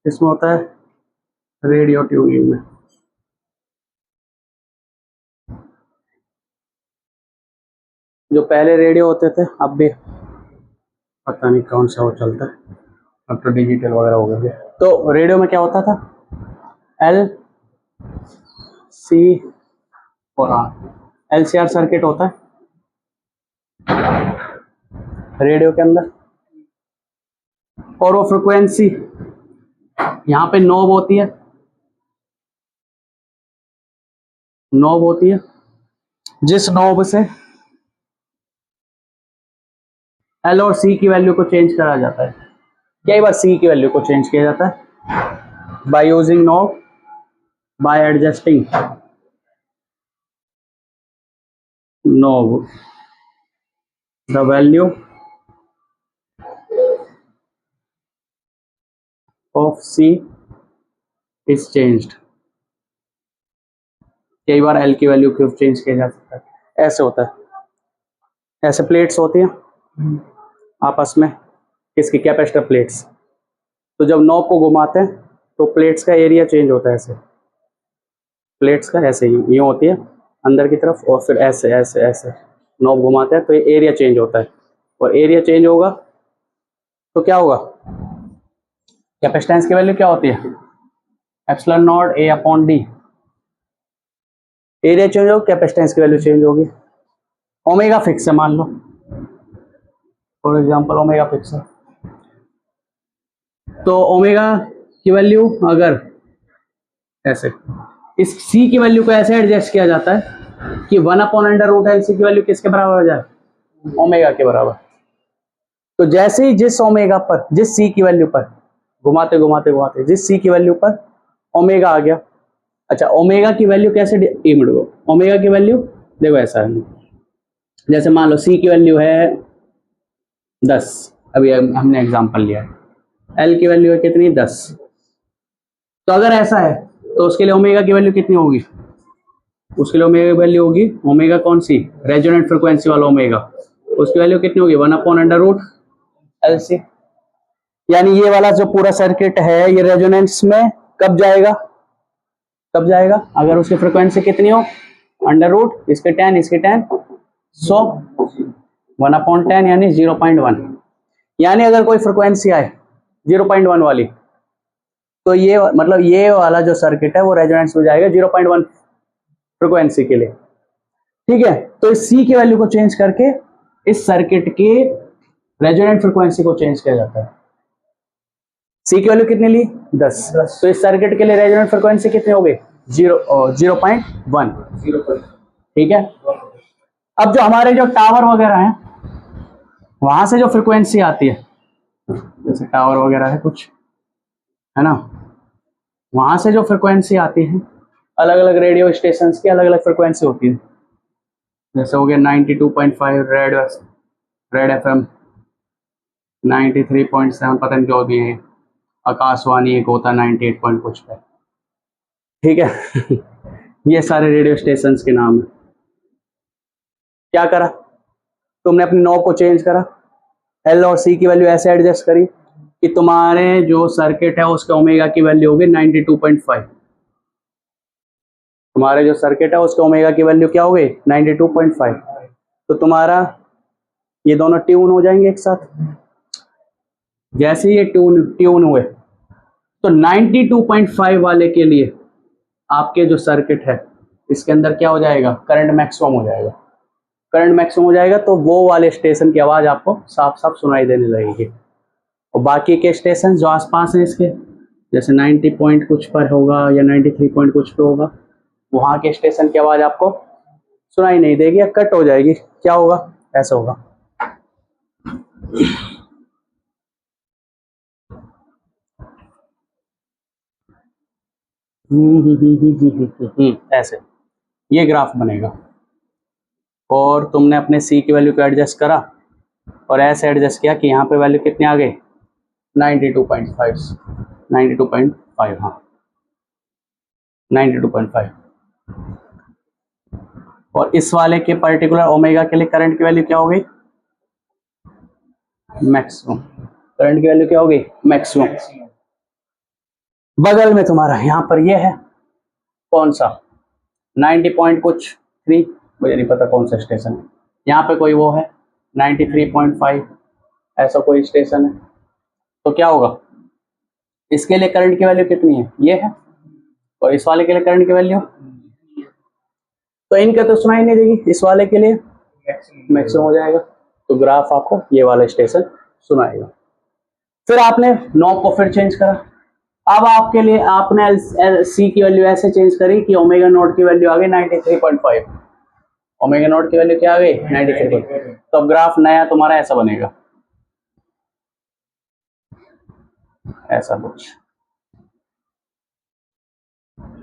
इसमें होता है रेडियो ट्यूनिंग में। जो पहले रेडियो होते थे, अब भी पता नहीं कौन सा वो चलता है, अब तो डिजिटल वगैरह हो गया। तो रेडियो में क्या होता था, L C और R, LCR सर्किट होता है रेडियो के अंदर, और वो फ्रिक्वेंसी यहाँ पे नॉब होती है, नॉब होती है जिस नॉब से L और C की वैल्यू को चेंज करा जाता है। कई बार C की वैल्यू को चेंज किया जाता है by using knob, by adjusting knob the value of C is changed. कई बार एल की वैल्यू क्यों चेंज किया जा सकता है, ऐसे होता है। ऐसे प्लेट्स होती हैं आपस में, किसकी, कैपेसिटर प्लेट्स। तो जब नॉब को घुमाते हैं तो प्लेट्स का एरिया चेंज होता है। ऐसे प्लेट्स का ऐसे यूँ होती है अंदर की तरफ, और फिर ऐसे ऐसे ऐसे नॉब घुमाते हैं तो ये एरिया चेंज होता है। और एरिया चेंज होगा तो क्या होगा, कैपेसिटेंस की वैल्यू क्या होती है, epsilon not a upon D. Area change होगा, कैपेसिटेंस की वैल्यू चेंज होगी। ओमेगा फिक्स है मान लो, फॉर एग्जांपल ओमेगा फिक्स है, तो ओमेगा की वैल्यू अगर ऐसे, इस सी की वैल्यू को ऐसे एडजस्ट किया जाता है कि 1/√, एल सी की वैल्यू किसके बराबर हो जाए, ओमेगा के बराबर। तो जैसे ही जिस ओमेगा पर, जिस सी की वैल्यू पर घुमाते घुमाते घुमाते जिस सी की वैल्यू पर ओमेगा आ गया। अच्छा, ओमेगा की वैल्यू कैसे, ओमेगा की वैल्यू देखो ऐसा है, जैसे मान लो सी की वैल्यू है 10, अभी हमने एग्जांपल लिया है, एल की वैल्यू है कितनी, 10। तो अगर ऐसा है तो उसके लिए ओमेगा की वैल्यू कितनी होगी, उसके लिए ओमेगा की वैल्यू होगी, ओमेगा कौन सी, रेजोनेंट फ्रिक्वेंसी वाला ओमेगा, उसकी वैल्यू कितनी होगी, 1/√LC। यानी ये वाला जो पूरा सर्किट है ये रेजोनेंस में कब जाएगा, कब जाएगा, अगर उसकी फ्रिक्वेंसी कितनी हो, √, इसके 10 इसके 10, 100, 1/10 यानी 0.1। यानी अगर कोई फ्रिक्वेंसी आए 0.1 वाली, तो ये मतलब ये वाला जो सर्किट है वो रेजोनेंस में जाएगा 0.1 फ्रिक्वेंसी के लिए। ठीक है, तो इस सी की वैल्यू को चेंज करके इस सर्किट की रेजोनेंट फ्रिक्वेंसी को चेंज किया जाता है। सी की वैल्यू कितनी ली, 10। तो इस सर्किट के लिए रेजोनेंट फ्रिक्वेंसी कितनी हो गई, 0.1। ठीक है, अब जो हमारे जो टावर वगैरह हैं वहां से जो फ्रिक्वेंसी आती है, जैसे टावर वगैरह है कुछ, है ना, वहां से जो फ्रिक्वेंसी आती है, अलग अलग रेडियो स्टेशंस की अलग अलग फ्रिक्वेंसी होती है। जैसे हो गया 92.5 रेड FM, 93.7 पता नहीं जो भी है, आकाशवाणी एक होता 98 पॉइंट कुछ पे। ठीक है ये सारे रेडियो स्टेशंस के नाम है। क्या करा तुमने, अपनी नॉब को चेंज करा, एल और सी की वैल्यू ऐसे एडजस्ट करी कि तुम्हारे जो सर्किट है उसके ओमेगा की वैल्यू होगी 92.5। तुम्हारे जो सर्किट है उसके ओमेगा की वैल्यू क्या हो गई, 92.5। तो तुम्हारा ये दोनों ट्यून हो जाएंगे एक साथ। जैसे ये ट्यून हुए तो 92.5 वाले के लिए आपके जो सर्किट है इसके अंदर क्या हो जाएगा, करंट मैक्सिमम हो जाएगा। करंट मैक्सिमम हो जाएगा तो वो वाले स्टेशन की आवाज आपको साफ साफ सुनाई देने लगेगी। और बाकी के स्टेशन जो आसपास हैं इसके, जैसे 90 पॉइंट कुछ पर होगा या 93 पॉइंट कुछ पे होगा, वहां के स्टेशन की आवाज आपको सुनाई नहीं देगी या कट हो जाएगी। क्या होगा, ऐसा होगा। ऐसे ये ग्राफ बनेगा, और तुमने अपने सी की वैल्यू को एडजस्ट करा और ऐसे एडजस्ट किया कि यहाँ पे वैल्यू कितने आ गए, 92.5, 92.5, हाँ 92.5। और इस वाले के पर्टिकुलर ओमेगा के लिए करंट की वैल्यू क्या हो गई, मैक्सिमम। करंट की वैल्यू क्या हो गई, मैक्सिमम। बगल में तुम्हारा यहाँ पर ये है कौन सा, 90 पॉइंट कुछ 3, मुझे नहीं पता कौन सा स्टेशन है। यहाँ पे कोई वो है 93.5, ऐसा कोई स्टेशन है। तो क्या होगा, इसके लिए करंट की वैल्यू कितनी है, ये है, और इस वाले के लिए करंट की वैल्यू, तो इनका तो सुनाई नहीं देगी, इस वाले के लिए मैक्सिमम हो जाएगा। तो ग्राफ आपको ये वाला स्टेशन सुनाएगा। फिर आपने नॉब को फिर चेंज करा। अब आपके लिए आपने सी की वैल्यू ऐसे चेंज करी कि ओमेगा नॉट की वैल्यू आ गई 93.5। ओमेगा नॉट की वैल्यू क्या आ गई, 93। तो अब ग्राफ नया तुम्हारा ऐसा बनेगा, ऐसा कुछ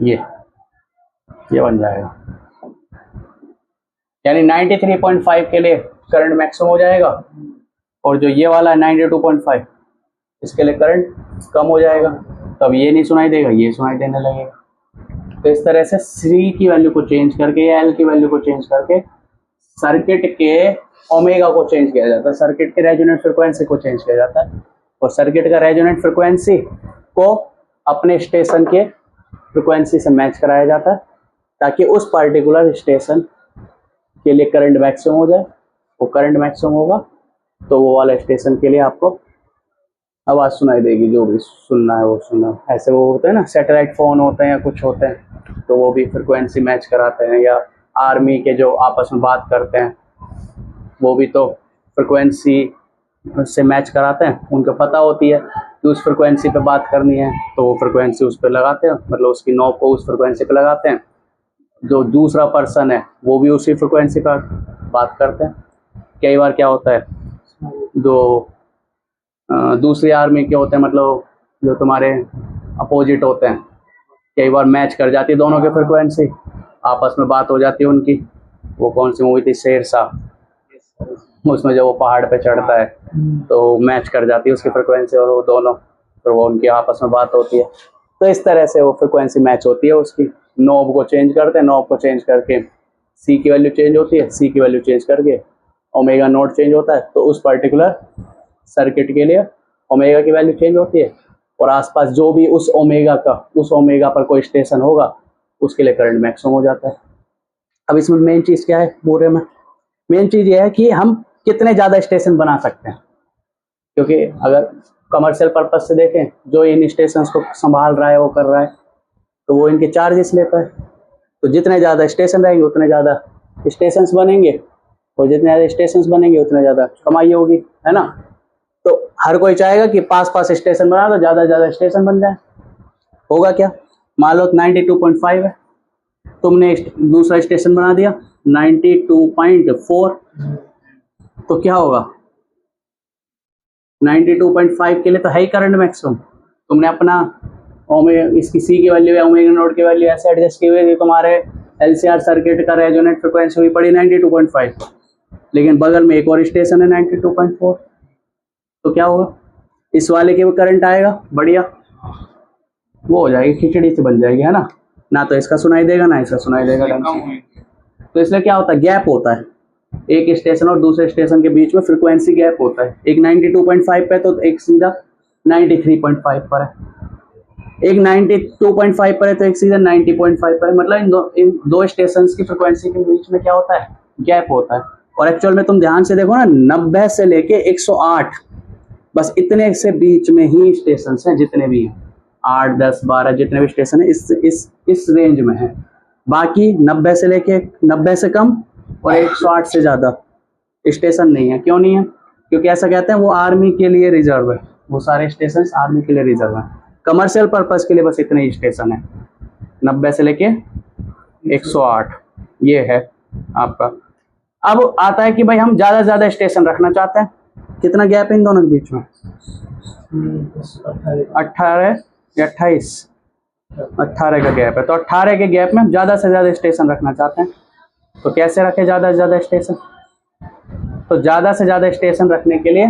ये बन जाएगा। यानी 93.5 के लिए करंट मैक्सिमम हो जाएगा, और जो ये वाला है 92.5 इसके लिए करंट कम हो जाएगा, तब ये नहीं सुनाई देगा, ये सुनाई देने लगेगा। तो इस तरह से C की वैल्यू को चेंज करके या L की वैल्यू को चेंज करके सर्किट के ओमेगा को चेंज किया जाता है, सर्किट के रेजोनेंट फ्रिक्वेंसी को चेंज किया जाता है, और सर्किट का रेजोनेंट फ्रिक्वेंसी को अपने स्टेशन के फ्रिक्वेंसी से मैच कराया जाता है, ताकि उस पार्टिकुलर स्टेशन के लिए करंट मैक्सिमम हो जाए। वो करंट मैक्सिमम होगा तो वो वाला स्टेशन के लिए आपको आवाज़ सुनाई देगी, जो भी सुनना है वो सुनना। ऐसे वो होते हैं ना, सैटेलाइट फ़ोन होते हैं या कुछ होते हैं, तो वो भी फ्रिक्वेंसी मैच कराते हैं, या आर्मी के जो आपस में बात करते हैं वो भी तो फ्रिक्वेंसी से मैच कराते हैं, उनको पता होती है कि उस फ्रिक्वेंसी पे बात करनी है, तो वो फ्रिक्वेंसी उस पर लगाते हैं, मतलब उसकी नॉब को उस फ्रिक्वेंसी पे लगाते हैं। जो दूसरा पर्सन है वो भी उसी फ्रिक्वेंसी पर बात करते हैं। कई बार क्या होता है, जो दूसरी आर्मी के होते हैं, मतलब जो तुम्हारे अपोजिट होते हैं, कई बार मैच कर जाती है दोनों की फ्रिक्वेंसी, आपस में बात हो जाती है उनकी। वो कौन सी मूवी थी, शेरशाह, उसमें जब वो पहाड़ पे चढ़ता है तो मैच कर जाती है उसकी फ्रिक्वेंसी और वो दोनों, तो वो उनकी आपस में बात होती है। तो इस तरह से वो फ्रिक्वेंसी मैच होती है, उसकी नॉब को चेंज करते हैं, नॉब को चेंज करके C की वैल्यू चेंज होती है, C की वैल्यू चेंज करके ओमेगा नोट चेंज होता है, तो उस पर्टिकुलर सर्किट के लिए ओमेगा की वैल्यू चेंज होती है, और आसपास जो भी उस ओमेगा पर कोई स्टेशन होगा उसके लिए करंट मैक्सिमम हो जाता है। अब इसमें मेन चीज़ क्या है पूरे में, मेन चीज़ ये है कि हम कितने ज़्यादा स्टेशन बना सकते हैं, क्योंकि अगर कमर्शियल पर्पज से देखें, जो इन स्टेशन को संभाल रहा है वो कर रहा है, तो वो इनके चार्जेस लेता है। तो जितने ज़्यादा स्टेशन रहेंगे उतने ज़्यादा स्टेशंस बनेंगे, और जितने ज़्यादा स्टेशंस बनेंगे उतने ज़्यादा कमाई होगी, है ना। तो हर कोई चाहेगा कि पास स्टेशन बना तो ज़्यादा से ज़्यादा स्टेशन बन जाए। होगा क्या, मान लो 92.5 है, तुमने दूसरा स्टेशन बना दिया 92.4, तो क्या होगा, 92.5 के लिए तो है ही करंट मैक्सिमम। तुमने अपना इसकी C की वैल्यू या ओमेगा नोट की वैल्यू ऐसे एडजस्ट की हुई थी, तुम्हारे LCR सर्किट का रेजोनेंट फ्रिक्वेंसी हुई पड़ी 92.5, लेकिन बगल में एक और स्टेशन है 92.4, तो क्या होगा, इस वाले के भी करंट आएगा बढ़िया, वो हो जाएगी खिचड़ी से बन जाएगी, है ना, ना तो इसका सुनाई देगा ना इसका सुनाई देगा ढंग से। तो इसलिए क्या होता है, गैप होता है, एक स्टेशन और दूसरे स्टेशन के बीच में फ्रिक्वेंसी गैप होता है। एक 92.5 पे तो एक सीधा 93.5 पर है, एक 92.5 पर है तो एक सीधा 90.5 पर है, मतलब इन दो स्टेशंस की फ्रिक्वेंसी के बीच में क्या होता है, गैप होता है। और एक्चुअल में तुम ध्यान से देखो ना, 90 से लेके 108, बस इतने से बीच में ही स्टेशंस हैं, जितने भी हैं 8, 10, 12 जितने भी स्टेशन है इस रेंज में है। बाकी 90 से लेके 90 से कम और 108 से ज़्यादा स्टेशन नहीं है। क्यों नहीं है, क्योंकि ऐसा कहते हैं वो आर्मी के लिए रिजर्व है, वो सारे स्टेशन आर्मी के लिए रिजर्व है। कमर्शियल पर्पस के लिए बस इतने ही स्टेशन है, 90 से लेके 108, ये है आपका। अब आता है कि भाई हम ज़्यादा से ज़्यादा स्टेशन रखना चाहते हैं, कितना गैप है इन दोनों के बीच में, 18 या 28, 18 का गैप है। तो 18 के गैप में हम ज़्यादा से ज़्यादा स्टेशन रखना चाहते हैं, तो कैसे रखें ज़्यादा से ज़्यादा स्टेशन। तो ज़्यादा से ज़्यादा स्टेशन रखने के लिए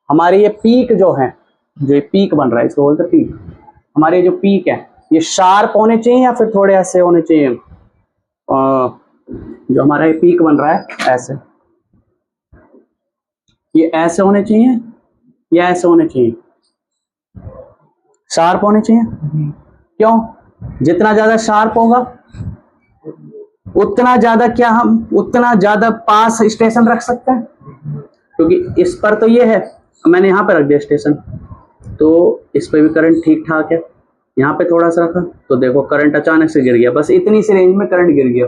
हमारी ये पीक जो है, जो ये पीक बन रहा है इसको बोलते हैं पीक, हमारे जो पीक है ये शार्प होने चाहिए या फिर थोड़े ऐसे होने चाहिए, जो हमारा ये पीक बन रहा है ऐसे, ये ऐसे होने चाहिए या ऐसे होने चाहिए, शार्प होने चाहिए। क्यों, जितना ज्यादा शार्प होगा उतना ज्यादा क्या हम उतना ज्यादा पास स्टेशन रख सकते हैं, क्योंकि इस पर तो ये है, मैंने यहाँ पे रख दिया स्टेशन तो इस पे भी करंट ठीक ठाक है, यहाँ पे थोड़ा सा रखा तो देखो करंट अचानक से गिर गया, बस इतनी सी रेंज में करंट गिर गया।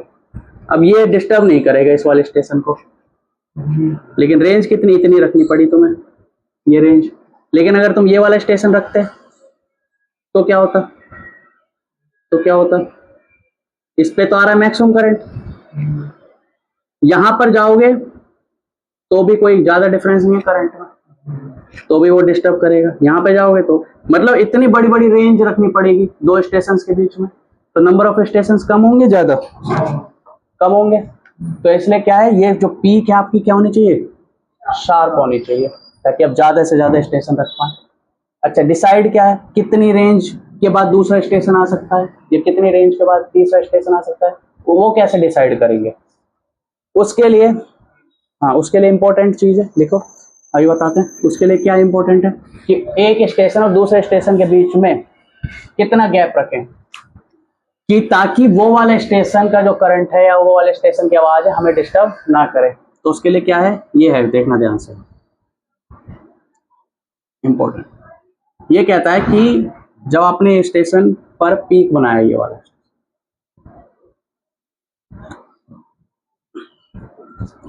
अब ये डिस्टर्ब नहीं करेगा इस वाले स्टेशन को, लेकिन रेंज कितनी, इतनी रखनी पड़ी तुम्हें ये रेंज। लेकिन अगर तुम ये वाला स्टेशन रखते तो क्या होता, इस पे तो आ रहा है मैक्सिमम करंट, यहां पर जाओगे तो भी कोई ज्यादा डिफरेंस नहीं है करंट में, तो भी वो डिस्टर्ब करेगा। यहाँ पे जाओगे तो मतलब इतनी बड़ी बड़ी रेंज रखनी पड़ेगी दो स्टेशन के बीच में, तो नंबर ऑफ स्टेशन कम होंगे ज्यादा कम होंगे। तो इसलिए क्या है, ये जो पीक है आपकी क्या होनी चाहिए, शार्प होनी चाहिए, ताकि आप ज्यादा से ज्यादा स्टेशन रख पाए। अच्छा, डिसाइड क्या है, कितनी रेंज के बाद दूसरा स्टेशन आ सकता है या कितनी रेंज के बाद तीसरा स्टेशन आ सकता है, वो कैसे डिसाइड करेंगे? उसके लिए, हाँ, उसके लिए इंपॉर्टेंट चीज है, देखो अभी बताते हैं। उसके लिए क्या इंपॉर्टेंट है कि एक स्टेशन और दूसरे स्टेशन के बीच में कितना गैप रखें, कि ताकि वो वाले स्टेशन का जो करंट है या वो वाले स्टेशन की आवाज है हमें डिस्टर्ब ना करे। तो उसके लिए क्या है, ये है, देखना ध्यान से, इंपॉर्टेंट। ये कहता है कि जब आपने स्टेशन पर पीक बनाया, ये वाला,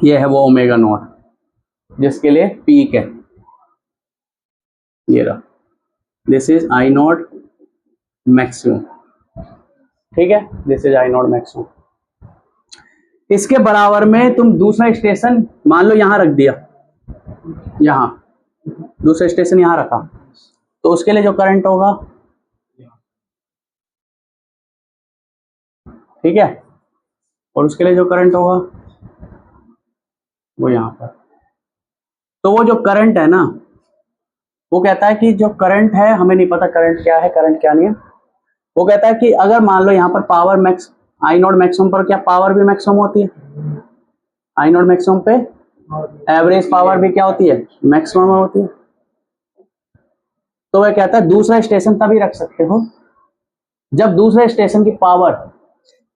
ये है वो ओमेगा नॉट जिसके लिए पीक है, ये रहा, this is I naught maximum, ठीक है, this is I naught maximum. इसके बराबर में तुम दूसरा स्टेशन मान लो यहां रख दिया, यहां दूसरा स्टेशन यहां रखा, तो उसके लिए जो करंट होगा, ठीक है, और उसके लिए जो करंट होगा वो यहां पर। तो वो जो करंट है ना, वो कहता है कि जो करंट है, हमें नहीं पता करंट क्या है, करंट क्या नहीं है, वो कहता है कि अगर मान लो यहाँ पर पावर मैक्स, आई नॉट मैक्सिमम पर क्या पावर भी मैक्सिमम होती है, आई नॉट मैक्सिमम पे एवरेज पावर भी क्या होती है, मैक्सिमम होती है। तो वह कहता है दूसरा स्टेशन तभी रख सकते हो जब दूसरे स्टेशन की पावर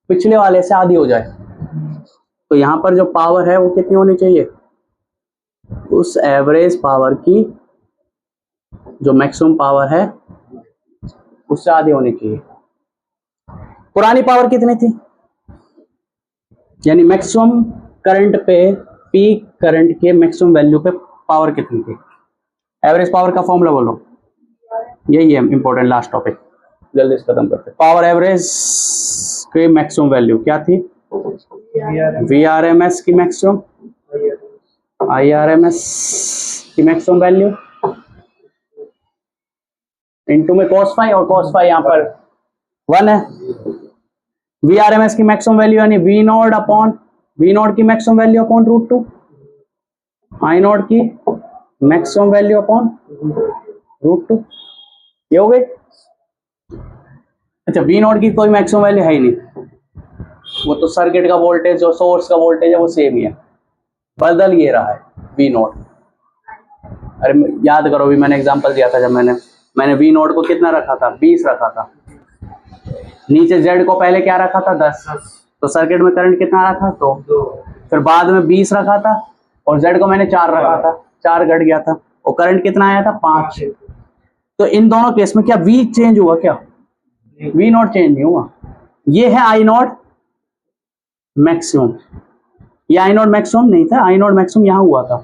पिछले वाले से आधी हो जाए। तो यहां पर जो पावर है वो कितनी होनी चाहिए, उस एवरेज पावर की जो मैक्सिमम पावर है उससे आधी होनी चाहिए। पुरानी पावर कितनी थी, यानी मैक्सिमम करंट पे, पीक करंट के मैक्सिमम वैल्यू पे पावर कितनी थी? एवरेज पावर का फॉर्मूला बोलो, यही है इंपॉर्टेंट लास्ट टॉपिक, जल्दी से खत्म करते। पावर एवरेज की मैक्सिमम वैल्यू क्या थी, VRMS की मैक्सिमम, IRMS की मैक्सिमम वैल्यू इनटू में cos फाई, और cos फाई यहाँ पर 1 है। VRMS की मैक्सिमम वैल्यू यानी V naught upon, V naught की maximum value upon √2, I naught की मैक्सिमम वैल्यू अपॉन √2, ये हो गई। अच्छा, V नॉट की कोई मैक्सिमम वैल्यू है ही नहीं, वो तो सर्किट का वोल्टेज, जो सोर्स का वोल्टेज है वो सेम ही है, बदल ये रहा है V नॉट। अरे याद करो, भी मैंने एग्जांपल दिया था, जब मैंने V नॉट को कितना रखा था, 20 रखा था, नीचे Z को पहले क्या रखा था, 10, तो सर्किट में करंट कितना रखा, 2, फिर बाद में 20 रखा था और Z को मैंने 4 रखा था, 4 घट गया था, और करंट कितना आया था, 5। तो इन दोनों केस में क्या V चेंज हुआ, क्या V नॉट चेंज नहीं हुआ। ये है I नॉट मैक्सिमम, ये I नॉट मैक्सिमम नहीं था, I नॉट मैक्सिमम यहाँ हुआ था,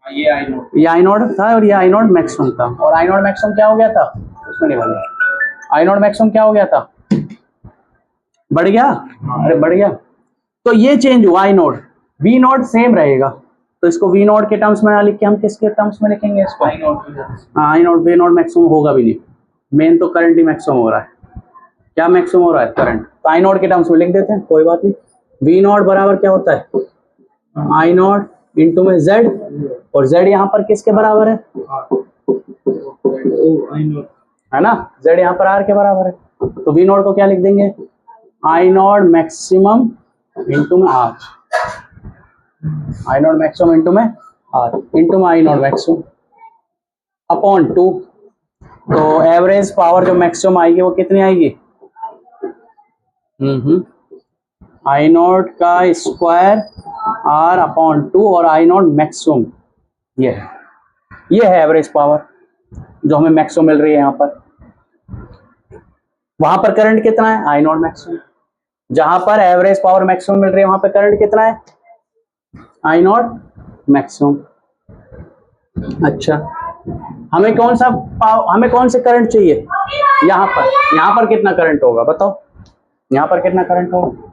ये I नॉट था और ये I नॉट मैक्सिमम था, और I नॉट मैक्सिमम क्या हो गया था, उसमें नहीं बना, I नॉट मैक्सिमम क्या हो गया था, बढ़ गया, अरे बढ़ गया। तो ये चेंज हुआ I not, V not same रहेगा, तो इसको V नॉट के टर्म्स में ना लिख के हम किसके टर्म्स में लिखेंगे इसको, I not. V not maximum होगा भी नहीं, मेन तो करंट ही मैक्सिमम हो रहा है, क्या मैक्सिमम हो रहा है, करंट, तो I नॉट के टर्म्स में लिख देते हैं, कोई बात नहीं। V नॉट बराबर क्या होता है, I नॉट इंटू में Z, और Z यहाँ पर किसके बराबर है, है ना, Z यहाँ पर R के बराबर है, तो V नॉट को क्या लिख देंगे, I नॉट मैक्सिमम इंटू में R, I not maximum into में R, इंटू में I नॉट मैक्सिमम अपॉन 2। तो एवरेज पावर जो मैक्सिमम आएगी वो कितनी आएगी, I नॉट का स्क्वायर R अपॉन 2 और I नॉट मैक्सिमम, ये है एवरेज पावर जो हमें मैक्सिमम मिल रही है यहाँ पर। वहां पर करंट कितना है, I नॉट मैक्सिमम, जहां पर एवरेज पावर मैक्सिमम मिल रही है वहां पर करंट कितना है, I नॉट मैक्सिमम। अच्छा, हमें कौन से करंट चाहिए, यहाँ पर कितना करंट होगा बताओ, यहाँ पर कितना करंट होगा,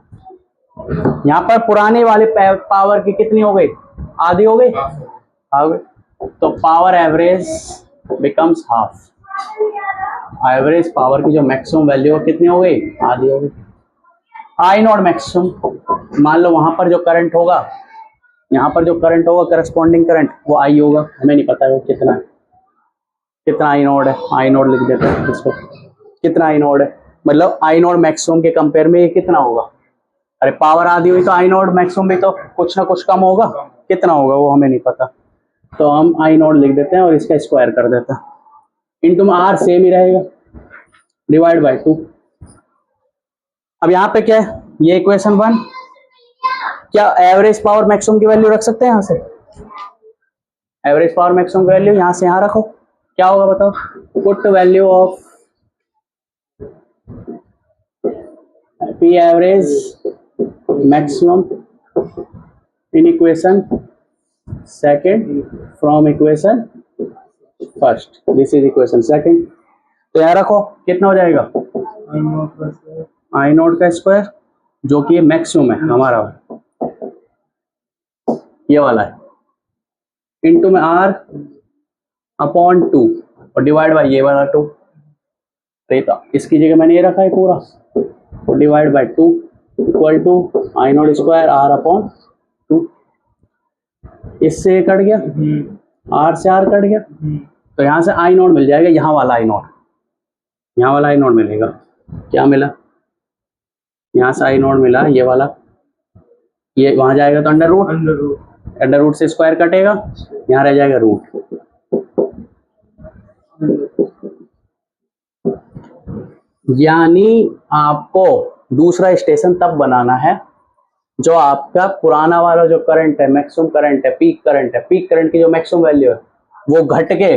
यहाँ पर पुराने वाले पावर की कितनी हो गई, आधी हो गई, तो power average becomes half, average power की जो मैक्सिमम वैल्यू है कितनी हो गई, आधी हो गई। I नॉट मैक्सिमम, मान लो वहां पर जो करंट होगा, यहाँ पर जो करंट होगा करस्पॉन्डिंग करंट वो I होगा, हमें नहीं पता है वो कितना है, कितना आई नोड है, आई नोड लिख देते हैं इसको, कितना आई नोड है, मतलब आई नोड मैक्सिमम के कंपेयर में ये कितना होगा। अरे पावर आधी हुई तो आई नोड मैक्सिमम भी तो कुछ ना कुछ कम होगा, कितना होगा वो हमें नहीं पता, तो हम आई नोड लिख देते हैं और इसका स्क्वायर कर देते हैं। इनटू में आर सेम ही रहेगा, डिवाइड बाई 2। अब यहाँ पे क्या है, ये इक्वेशन 1, क्या एवरेज पावर मैक्सिमम की वैल्यू रख सकते हैं यहाँ से, एवरेज पावर मैक्सिमम की वैल्यू यहाँ से यहाँ रखो, क्या होगा बताओ, put value of P average maximum in equation second from equation first, this is equation second. तो यहाँ रखो, कितना हो जाएगा, आई नोट का स्क्वायर जो कि मैक्सिमम है हमारा, ये वाला है, इनटू में आर अपॉन 2 और डिवाइड बाय ये वाला 2, तो इसकी जगह मैंने ये रखा है पूरा, और divide by 2 equal to I naught square R upon 2। इससे ये कट गया, आर से आर कट गया, तो यहाँ से आई नोट मिल जाएगा, यहाँ वाला आई नोट, यहाँ वाला आई नोट मिलेगा, क्या मिला, यहाँ से आई नोट मिला ये वाला, ये वहां जाएगा तो अंडर रूट से स्क्वायर कटेगा, यहाँ रह जाएगा रूट। यानी आपको दूसरा स्टेशन तब बनाना है जो आपका पुराना वाला जो करंट है, मैक्सिमम करंट है, पीक करंट है, पीक करंट की जो मैक्सिमम वैल्यू है वो घट के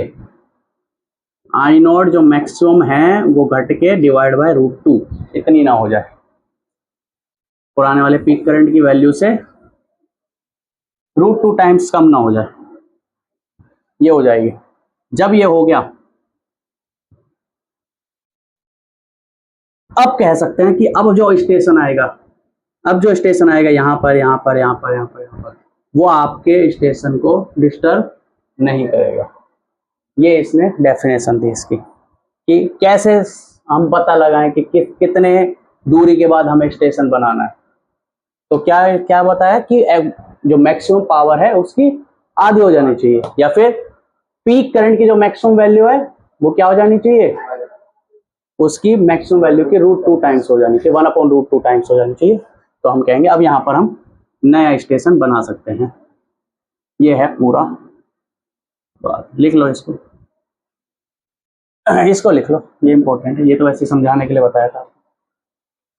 आई नोट जो मैक्सिमम है वो घट के डिवाइड बाय √2 इतनी ना हो जाए, पुराने वाले पीक करंट की वैल्यू से √2 टाइम्स कम ना हो जाए, ये हो जाएगी। जब ये हो गया, अब कह सकते हैं कि अब जो स्टेशन आएगा, अब जो स्टेशन आएगा यहाँ पर, यहाँ पर, यहाँ पर, यहाँ पर, यहाँ पर, वो आपके स्टेशन को डिस्टर्ब नहीं करेगा। ये इसने डेफिनेशन दी इसकी कि कैसे हम पता लगाएं कि कितने दूरी के बाद हमें स्टेशन बनाना है। तो क्या क्या बताया कि जो मैक्सिमम पावर है उसकी आधी हो जानी चाहिए, या फिर पीक करंट की जो मैक्सिमम वैल्यू है वो क्या हो जानी चाहिए, उसकी मैक्सिमम वैल्यू की √2 टाइम्स हो जानी चाहिए, 1/√2 टाइम्स हो जानी चाहिए। तो हम कहेंगे अब यहाँ पर हम नया स्टेशन बना सकते हैं। ये है पूरा बात, लिख लो इसको, इसको लिख लो, ये इंपॉर्टेंट है, ये तो वैसे समझाने के लिए बताया था,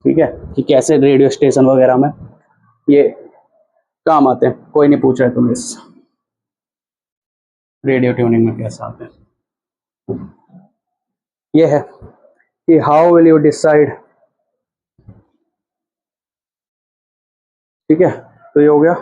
ठीक है, कि कैसे रेडियो स्टेशन वगैरह में ये काम आते हैं। कोई नहीं पूछ रहे तुम इस रेडियो ट्यूनिंग में कैसे आते हैं। ये है कि हाउ विल यू डिसाइड, ठीक है, तो ये हो गया।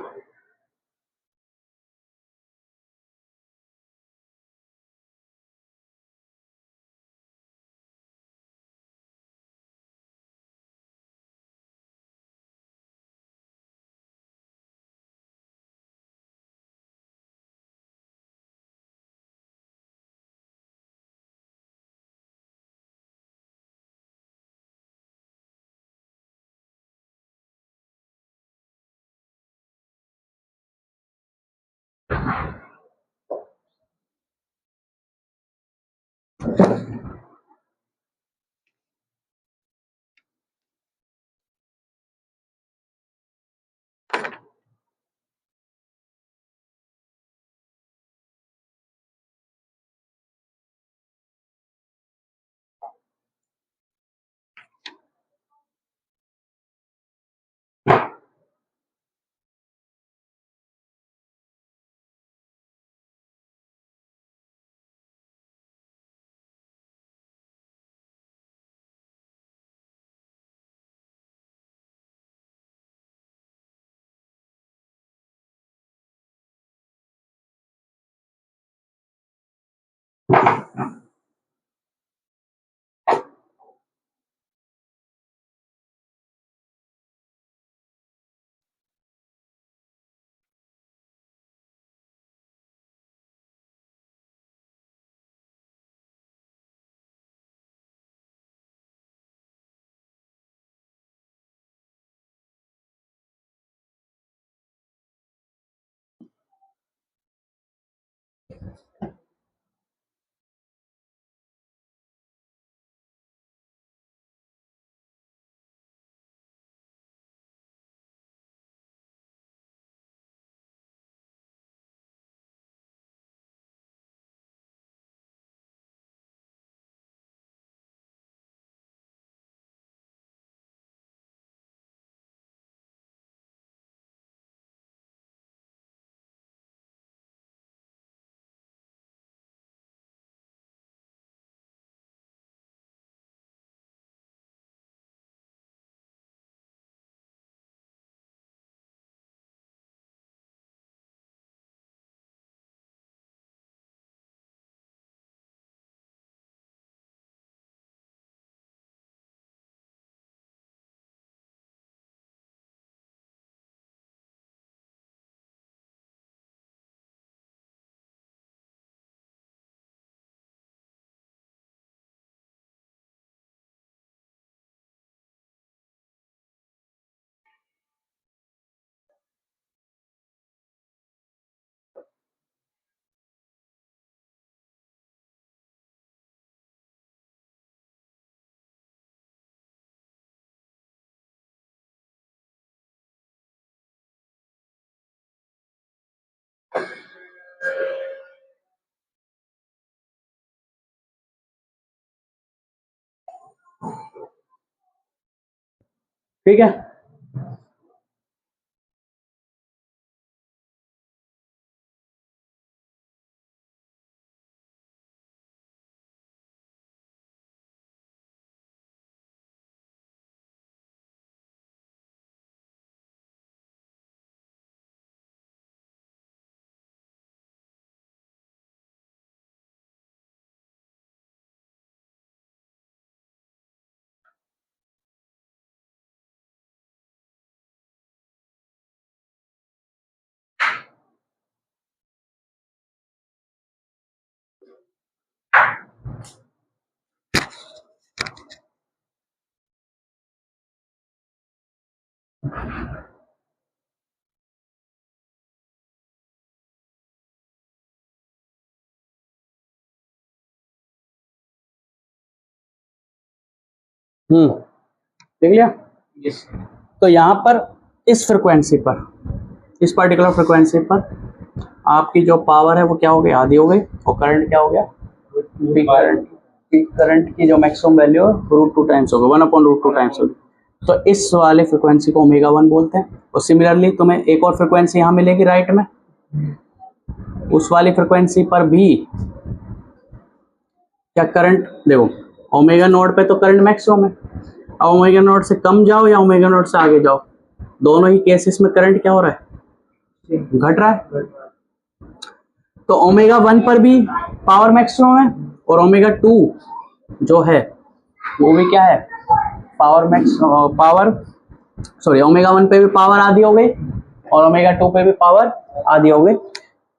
ठीक है। देख लिया। yes. तो यहाँ पर इस फ्रिक्वेंसी पर, इस पर्टिकुलर फ्रिक्वेंसी पर आपकी जो पावर है वो क्या हो गई, आधी हो गई, और करंट क्या हो गया, पीक करंट की जो मैक्सिमम वैल्यू है √2 टाइम्स हो गई, 1/√2 टाइम्स हो गई। तो इस वाले फ्रिक्वेंसी को ω1 बोलते हैं। और सिमिलरली तुम्हें एक और फ्रिक्वेंसी यहाँ मिलेगी राइट में, उस वाली फ्रिक्वेंसी पर भी क्या करंट, देखो ω0 पे तो करंट मैक्सिमम है, अब ω0 से कम जाओ या ω0 से आगे जाओ, दोनों ही केसेस में करंट क्या हो रहा है, घट रहा है। तो ω1 पर भी पावर मैक्सिमम है, और ω2 जो है वो भी क्या है, ω1 पे भी पावर आधी हो गई, और ω2 पे भी पावर आधी हो गई।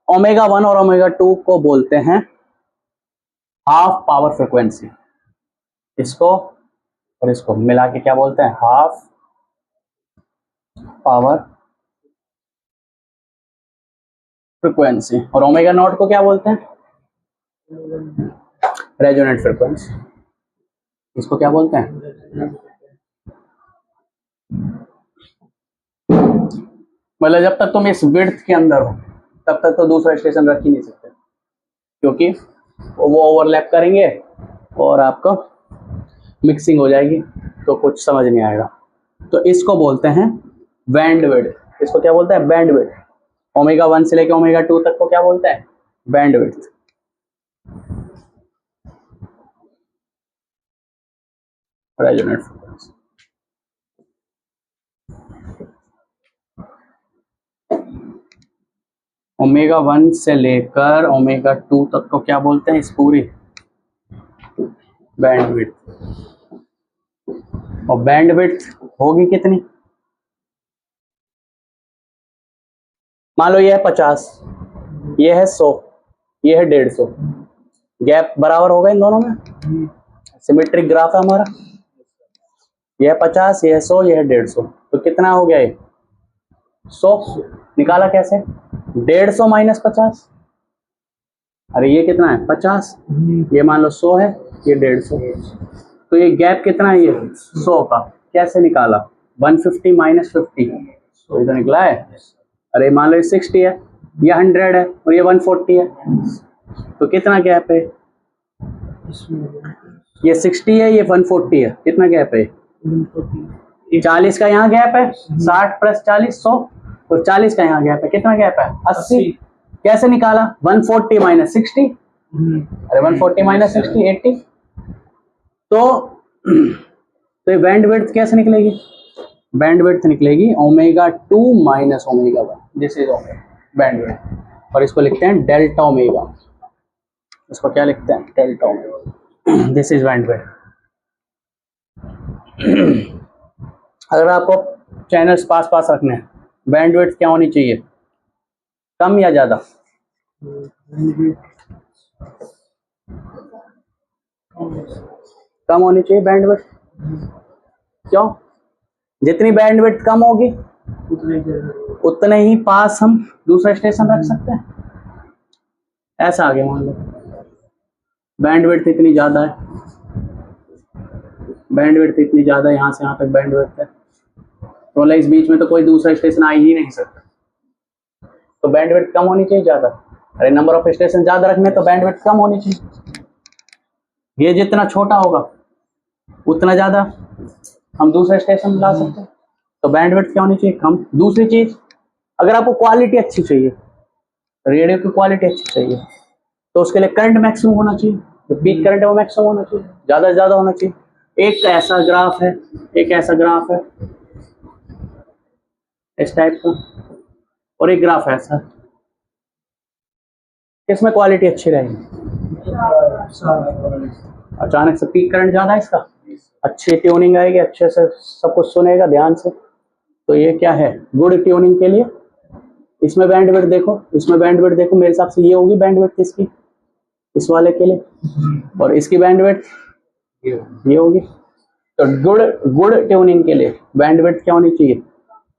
ω1 और ω2 को बोलते हैं हाफ पावर फ्रिक्वेंसी, इसको और इसको मिला के क्या बोलते हैं, हाफ पावर फ्रिक्वेंसी। और ω0 को क्या बोलते हैं, रेजोनेंट फ्रिक्वेंसी, इसको क्या बोलते हैं। मतलब जब तक तुम इस विड्थ के अंदर हो तब तक तो दूसरा स्टेशन रख ही नहीं सकते, क्योंकि वो ओवरलैप करेंगे और आपको मिक्सिंग हो जाएगी, तो कुछ समझ नहीं आएगा। तो इसको बोलते हैं बैंडविड्थ, इसको क्या बोलते हैं, बैंडविड्थ। ω1 से लेकर ω2 तक को क्या बोलते हैं, बैंडविड्थ। Resonant frequency. ω1 से लेकर ω2 तक को क्या बोलते हैं, इस पूरी बैंडविड्थ। और बैंडविड्थ होगी कितनी, मान लो ये है 50, ये है 100, ये है 150, गैप बराबर होगा इन दोनों में, सिमेट्रिक ग्राफ है हमारा, ये है 50, ये है 100, ये है 150, तो कितना हो गया ये 100। निकाला कैसे, 150 माइनस 50, अरे ये कितना है 50, ये मान लो 100 है, ये 150, तो ये गैप कितना है, ये 100 का, कैसे निकाला, 150 माइनस 50, तो ये तो निकला है। अरे मान लो ये 60 है, ये 100 है, और ये 140 है, तो कितना गैप है, ये 60 है, ये 140 है, कितना गैप है, 40 का यहाँ गैप है, 60 प्लस 40 100, तो 40 का यहाँ गैप है, कितना गैप है 80। कैसे निकाला, 140 माइनस 60, अरे 140 माइनस 60 80, तो ये बैंडविड्थ कैसे निकलेगी, बैंडविड्थ निकलेगी ω2 माइनस ω1, दिस इज बैंडविड्थ। और इसको लिखते हैं डेल्टा ओमेगा, इसको क्या लिखते हैं, delta omega, this is bandwidth. अगर आपको चैनल्स पास पास रखने हैं, बैंडविड्थ क्या होनी चाहिए, कम या ज्यादा, कम होनी चाहिए बैंडविड्थ। क्यों, जितनी बैंडविड्थ कम होगी उतने ही पास हम दूसरा स्टेशन रख सकते हैं। ऐसा आगे मान लो बैंडविड्थ इतनी ज्यादा है, बैंडविड्थ इतनी ज्यादा है, यहाँ से यहाँ तक बैंडविड्थ है, तो इस बीच में तो कोई दूसरा स्टेशन आ ही नहीं सकता, तो बैंडविड्थ कम होनी चाहिए ज्यादा, अरे नंबर ऑफ स्टेशन ज्यादा रखने तो बैंडविड्थ कम होनी चाहिए। ये जितना छोटा होगा उतना ज्यादा हम दूसरे स्टेशन ला सकते हैं, तो बैंडविड्थ क्या होनी चाहिए? कम। दूसरी चीज, अगर आपको क्वालिटी अच्छी चाहिए, रेडियो की क्वालिटी अच्छी चाहिए, तो उसके लिए करंट मैक्सिमम होना चाहिए, जो पीक करंट है वो मैक्सिमम होना चाहिए, ज्यादा से ज्यादा होना चाहिए। एक ऐसा ग्राफ है, एक ऐसा ग्राफ है इस टाइप का, और एक ग्राफ ऐसा, इसमें क्वालिटी अच्छी रहेगी। अचानक से पीक करंट ज्यादा है इसका, अच्छी ट्यूनिंग आएगी, अच्छे से सब कुछ सुनेगा ध्यान से, तो ये क्या है? गुड ट्यूनिंग के लिए। इसमें बैंडविड्थ देखो, इसमें बैंडविड्थ देखो, मेरे हिसाब से ये होगी बैंडविड्थ इसकी, इस वाले के लिए, और इसकी बैंडविड्थ ये होगी। तो गुड ट्यूनिंग के लिए बैंडविड्थ क्या होनी चाहिए?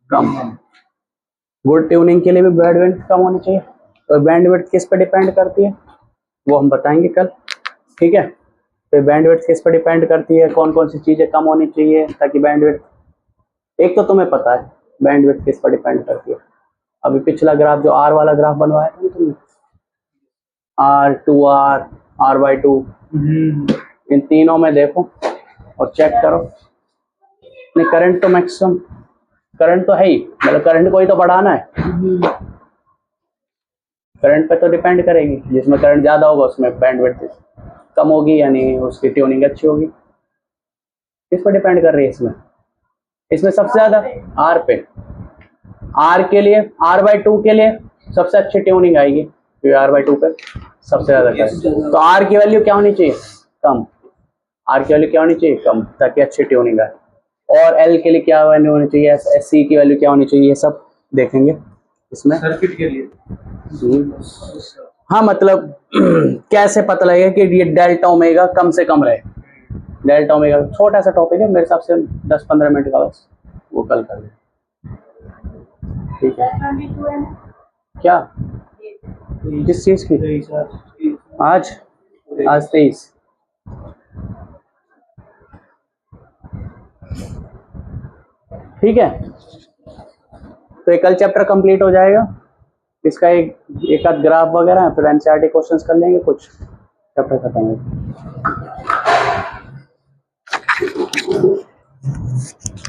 कम। गुड ट्यूनिंग के लिए भी बैंडविड्थ कम होनी चाहिए। तो बैंडविड्थ किस पे डिपेंड करती है वो हम बताएंगे कल, ठीक है। तो बैंडविड्थ किस पे डिपेंड करती है, कौन कौन सी चीजें कम होनी चाहिए ताकि बैंडविड्थ, एक तो तुम्हें पता है बैंडविड्थ किस पर डिपेंड करती है। अभी पिछला ग्राफ जो आर वाला ग्राफ बनवाया था तुमने, R2R, R/2, इन तीनों में देखो और चेक करो। नहीं, करंट तो मैक्सिमम, करंट तो है ही, मतलब करंट को ही तो बढ़ाना है, करंट पे तो डिपेंड करेगी। जिसमें करंट ज्यादा होगा उसमें बैंडविड्थ कम होगी, यानी उसकी ट्यूनिंग अच्छी होगी। किस पर डिपेंड कर रही है इसमें? इसमें सबसे ज्यादा आर पे, आर के लिए, R/2 के लिए सबसे अच्छी ट्यूनिंग आएगी, क्योंकि R/2 पे सबसे ज्यादा करंट। तो आर की वैल्यू क्या होनी चाहिए? कम। आर की वैल्यू क्या होनी चाहिए? कम, ताकि अच्छी ट्यूनिंग आए। और एल के लिए क्या वैल्यू होनी चाहिए, सी की वैल्यू क्या होनी चाहिए, ये सब देखेंगे इसमें सर्किट के लिए। हाँ, मतलब कैसे पता लगेगा कि ये डेल्टा ओमेगा कम से कम रहे। डेल्टा ओमेगा छोटा सा टॉपिक है, मेरे हिसाब से 10-15 मिनट का, बस वो कल कर लें, ठीक है। क्या किस चीज की? आज 23। ठीक है, तो ये कल चैप्टर कंप्लीट हो जाएगा। इसका एक आध ग्राफ वगैरह, फिर एनसीईआरटी क्वेश्चंस कर लेंगे, कुछ चैप्टर खत्म होगा।